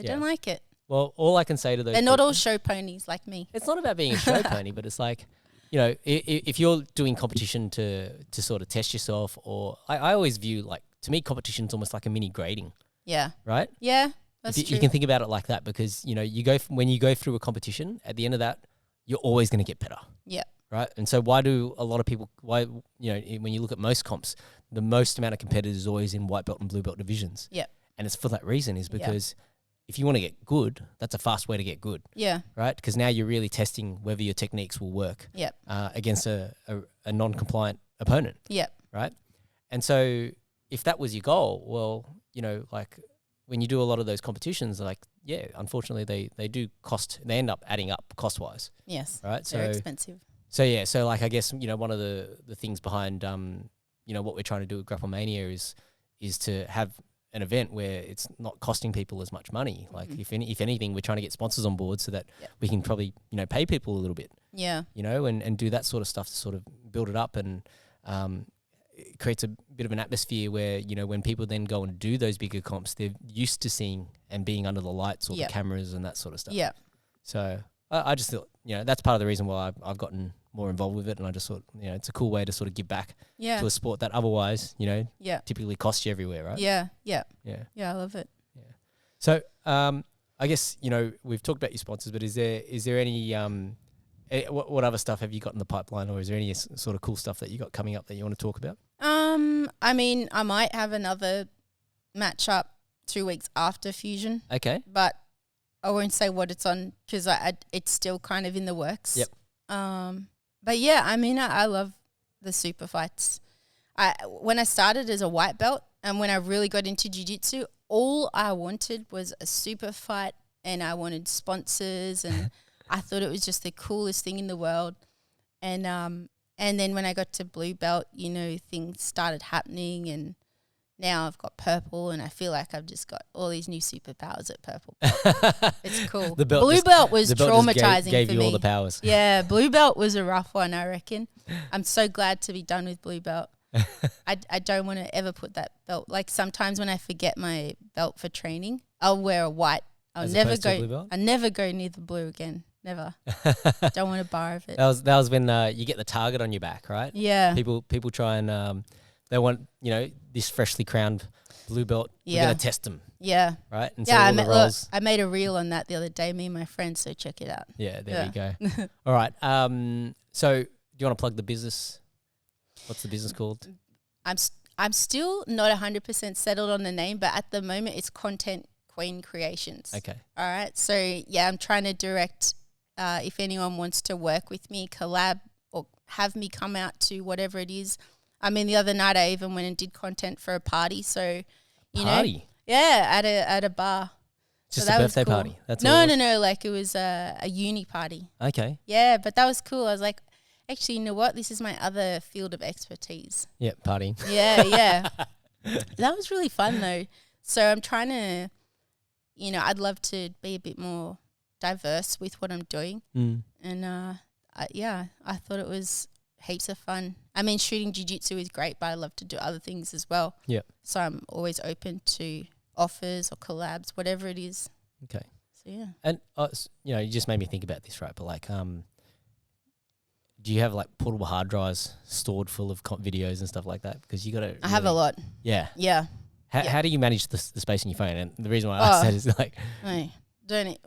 don't like it. Well, all I can say to those they're not all show ponies like me. It's not about being a show pony, but it's like, if you're doing competition to sort of test yourself, or I always view like, to me, competition's almost like a mini grading. Yeah. Right? Yeah, that's true. You can think about it like that because, when you go through a competition, at the end of that, you're always going to get better. Yeah. Right? And so why do a lot of people, when you look at most comps, the most amount of competitors is always in white belt and blue belt divisions. Yeah. And it's for that reason is because if you want to get good, that's a fast way to get good. Yeah. Right? Because now you're really testing whether your techniques will work against a non-compliant opponent. Yeah. Right? And so if that was your goal, well, like when you do a lot of those competitions, like, unfortunately they do cost, they end up adding up cost-wise. Yes. Right? They're expensive. So like I guess, one of the things behind, what we're trying to do with Grapplemania is to have an event where it's not costing people as much money. Like if anything, we're trying to get sponsors on board so that we can probably, pay people a little bit. Yeah. And do that sort of stuff to sort of build it up and it creates a bit of an atmosphere where, when people then go and do those bigger comps, they're used to seeing and being under the lights or the cameras and that sort of stuff. Yeah. So I just thought, that's part of the reason why I've gotten more involved with it, and I just thought, it's a cool way to sort of give back to a sport that otherwise, typically costs you everywhere, right? Yeah. Yeah, I love it. Yeah. So I guess we've talked about your sponsors, but is there any what other stuff have you got in the pipeline, or is there any sort of cool stuff that you got coming up that you want to talk about? I mean, I might have another matchup 2 weeks after Fusion. Okay, but I won't say what it's on because it's still kind of in the works. Yep. But yeah, I mean, I love the super fights. When I started as a white belt and when I really got into jiu-jitsu, all I wanted was a super fight and I wanted sponsors and I thought it was just the coolest thing in the world. And then when I got to blue belt, things started happening and now I've got purple and I feel like I've just got all these new superpowers at purple belt. It's cool. Blue belt was traumatizing gave for you me. all the powers. Yeah, blue belt was a rough one, I reckon. I'm so glad to be done with blue belt. I don't want to ever put that belt. Like sometimes when I forget my belt for training, I'll wear a white. I never go near the blue again. Never. Don't want to borrow it. That was when you get the target on your back, right? Yeah. People try and they want this freshly crowned blue belt. Yeah. We're gonna test them. Yeah. Right. And so I made a reel on that the other day. Me and my friends. So check it out. Yeah. There we go. All right. So do you want to plug the business? What's the business called? I'm still not 100% settled on the name, but at the moment it's Content Queen Creations. Okay. All right. So yeah, I'm trying to direct. If anyone wants to work with me, collab, or have me come out to whatever it is. I mean, the other night I even went and did content for a party. So, Party? Yeah, at a bar. Just so a birthday party? That's no. Like it was a uni party. Okay. Yeah, but that was cool. I was like, actually, you know what? This is my other field of expertise. Yeah, partying. Yeah. That was really fun though. So I'm trying to, I'd love to be a bit more diverse with what I'm doing. And I thought it was heaps of fun. I mean, shooting jiu-jitsu is great, but I love to do other things as well. Yeah. So I'm always open to offers or collabs, whatever it is. Okay. So yeah. And you just made me think about this, right? But like, do you have like portable hard drives stored full of videos and stuff like that? Because you got to. I have a lot. Yeah. Yeah. How do you manage the space in your phone? And the reason why I asked that is like, I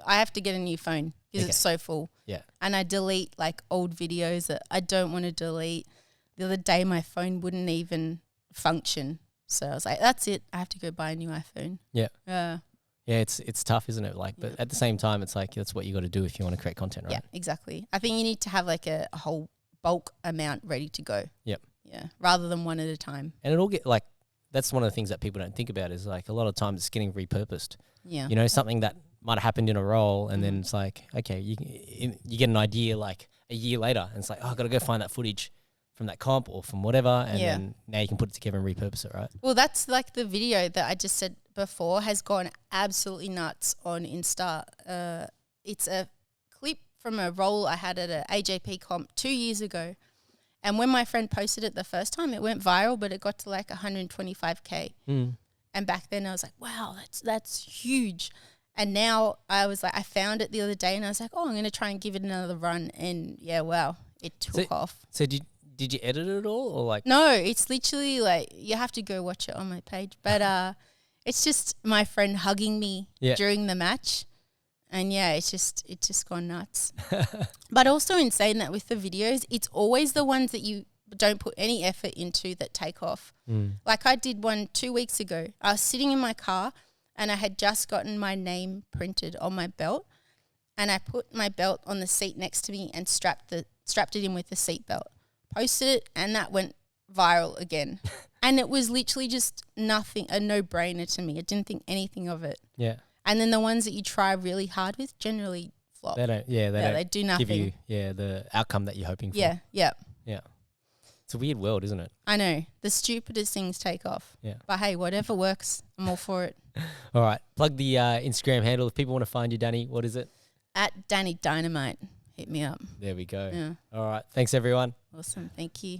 have to get a new phone because it's so full. Yeah. And I delete like old videos that I don't want to delete. The other day my phone wouldn't even function. So I was like, that's it. I have to go buy a new iPhone. Yeah. Yeah, it's tough, isn't it? Like, but at the same time, it's like that's what you got to do if you want to create content, right? Yeah, exactly. I think you need to have like a whole bulk amount ready to go. Yep. Yeah, rather than one at a time. And it'll get like, that's one of the things that people don't think about is like a lot of times it's getting repurposed. Yeah. Something that might have happened in a role and then it's like, okay, you get an idea like a year later and it's like, oh, I got to go find that footage from that comp or from whatever, and then now you can put it together and repurpose it, right? Well, that's like the video that I just said before has gone absolutely nuts on Insta. It's a clip from a role I had at a AJP comp 2 years ago. And when my friend posted it the first time, it went viral, but it got to like 125K. And back then I was like, wow, that's huge. And now I was like, I found it the other day and I was like, oh, I'm going to try and give it another run. And yeah, wow, it took off. So did you edit it all or like? No, it's literally like you have to go watch it on my page. But it's just my friend hugging me during the match. And yeah, it's just gone nuts. But also in saying that with the videos, it's always the ones that you don't put any effort into that take off. Like I did one 2 weeks ago. I was sitting in my car and I had just gotten my name printed on my belt, and I put my belt on the seat next to me and strapped it in with the seat belt. Posted it and that went viral again. And it was literally just nothing, a no-brainer to me. I didn't think anything of it. Yeah. And then the ones that you try really hard with generally flop. They don't they do nothing. give you the outcome that you're hoping for. Yeah. It's a weird world, isn't it? I know. The stupidest things take off. Yeah. But hey, whatever works, I'm all for it. All right. Plug the Instagram handle. If people want to find you, Danie, what is it? At Danie Dynamite. Hit me up. There we go. Yeah. All right. Thanks, everyone. Awesome. Thank you.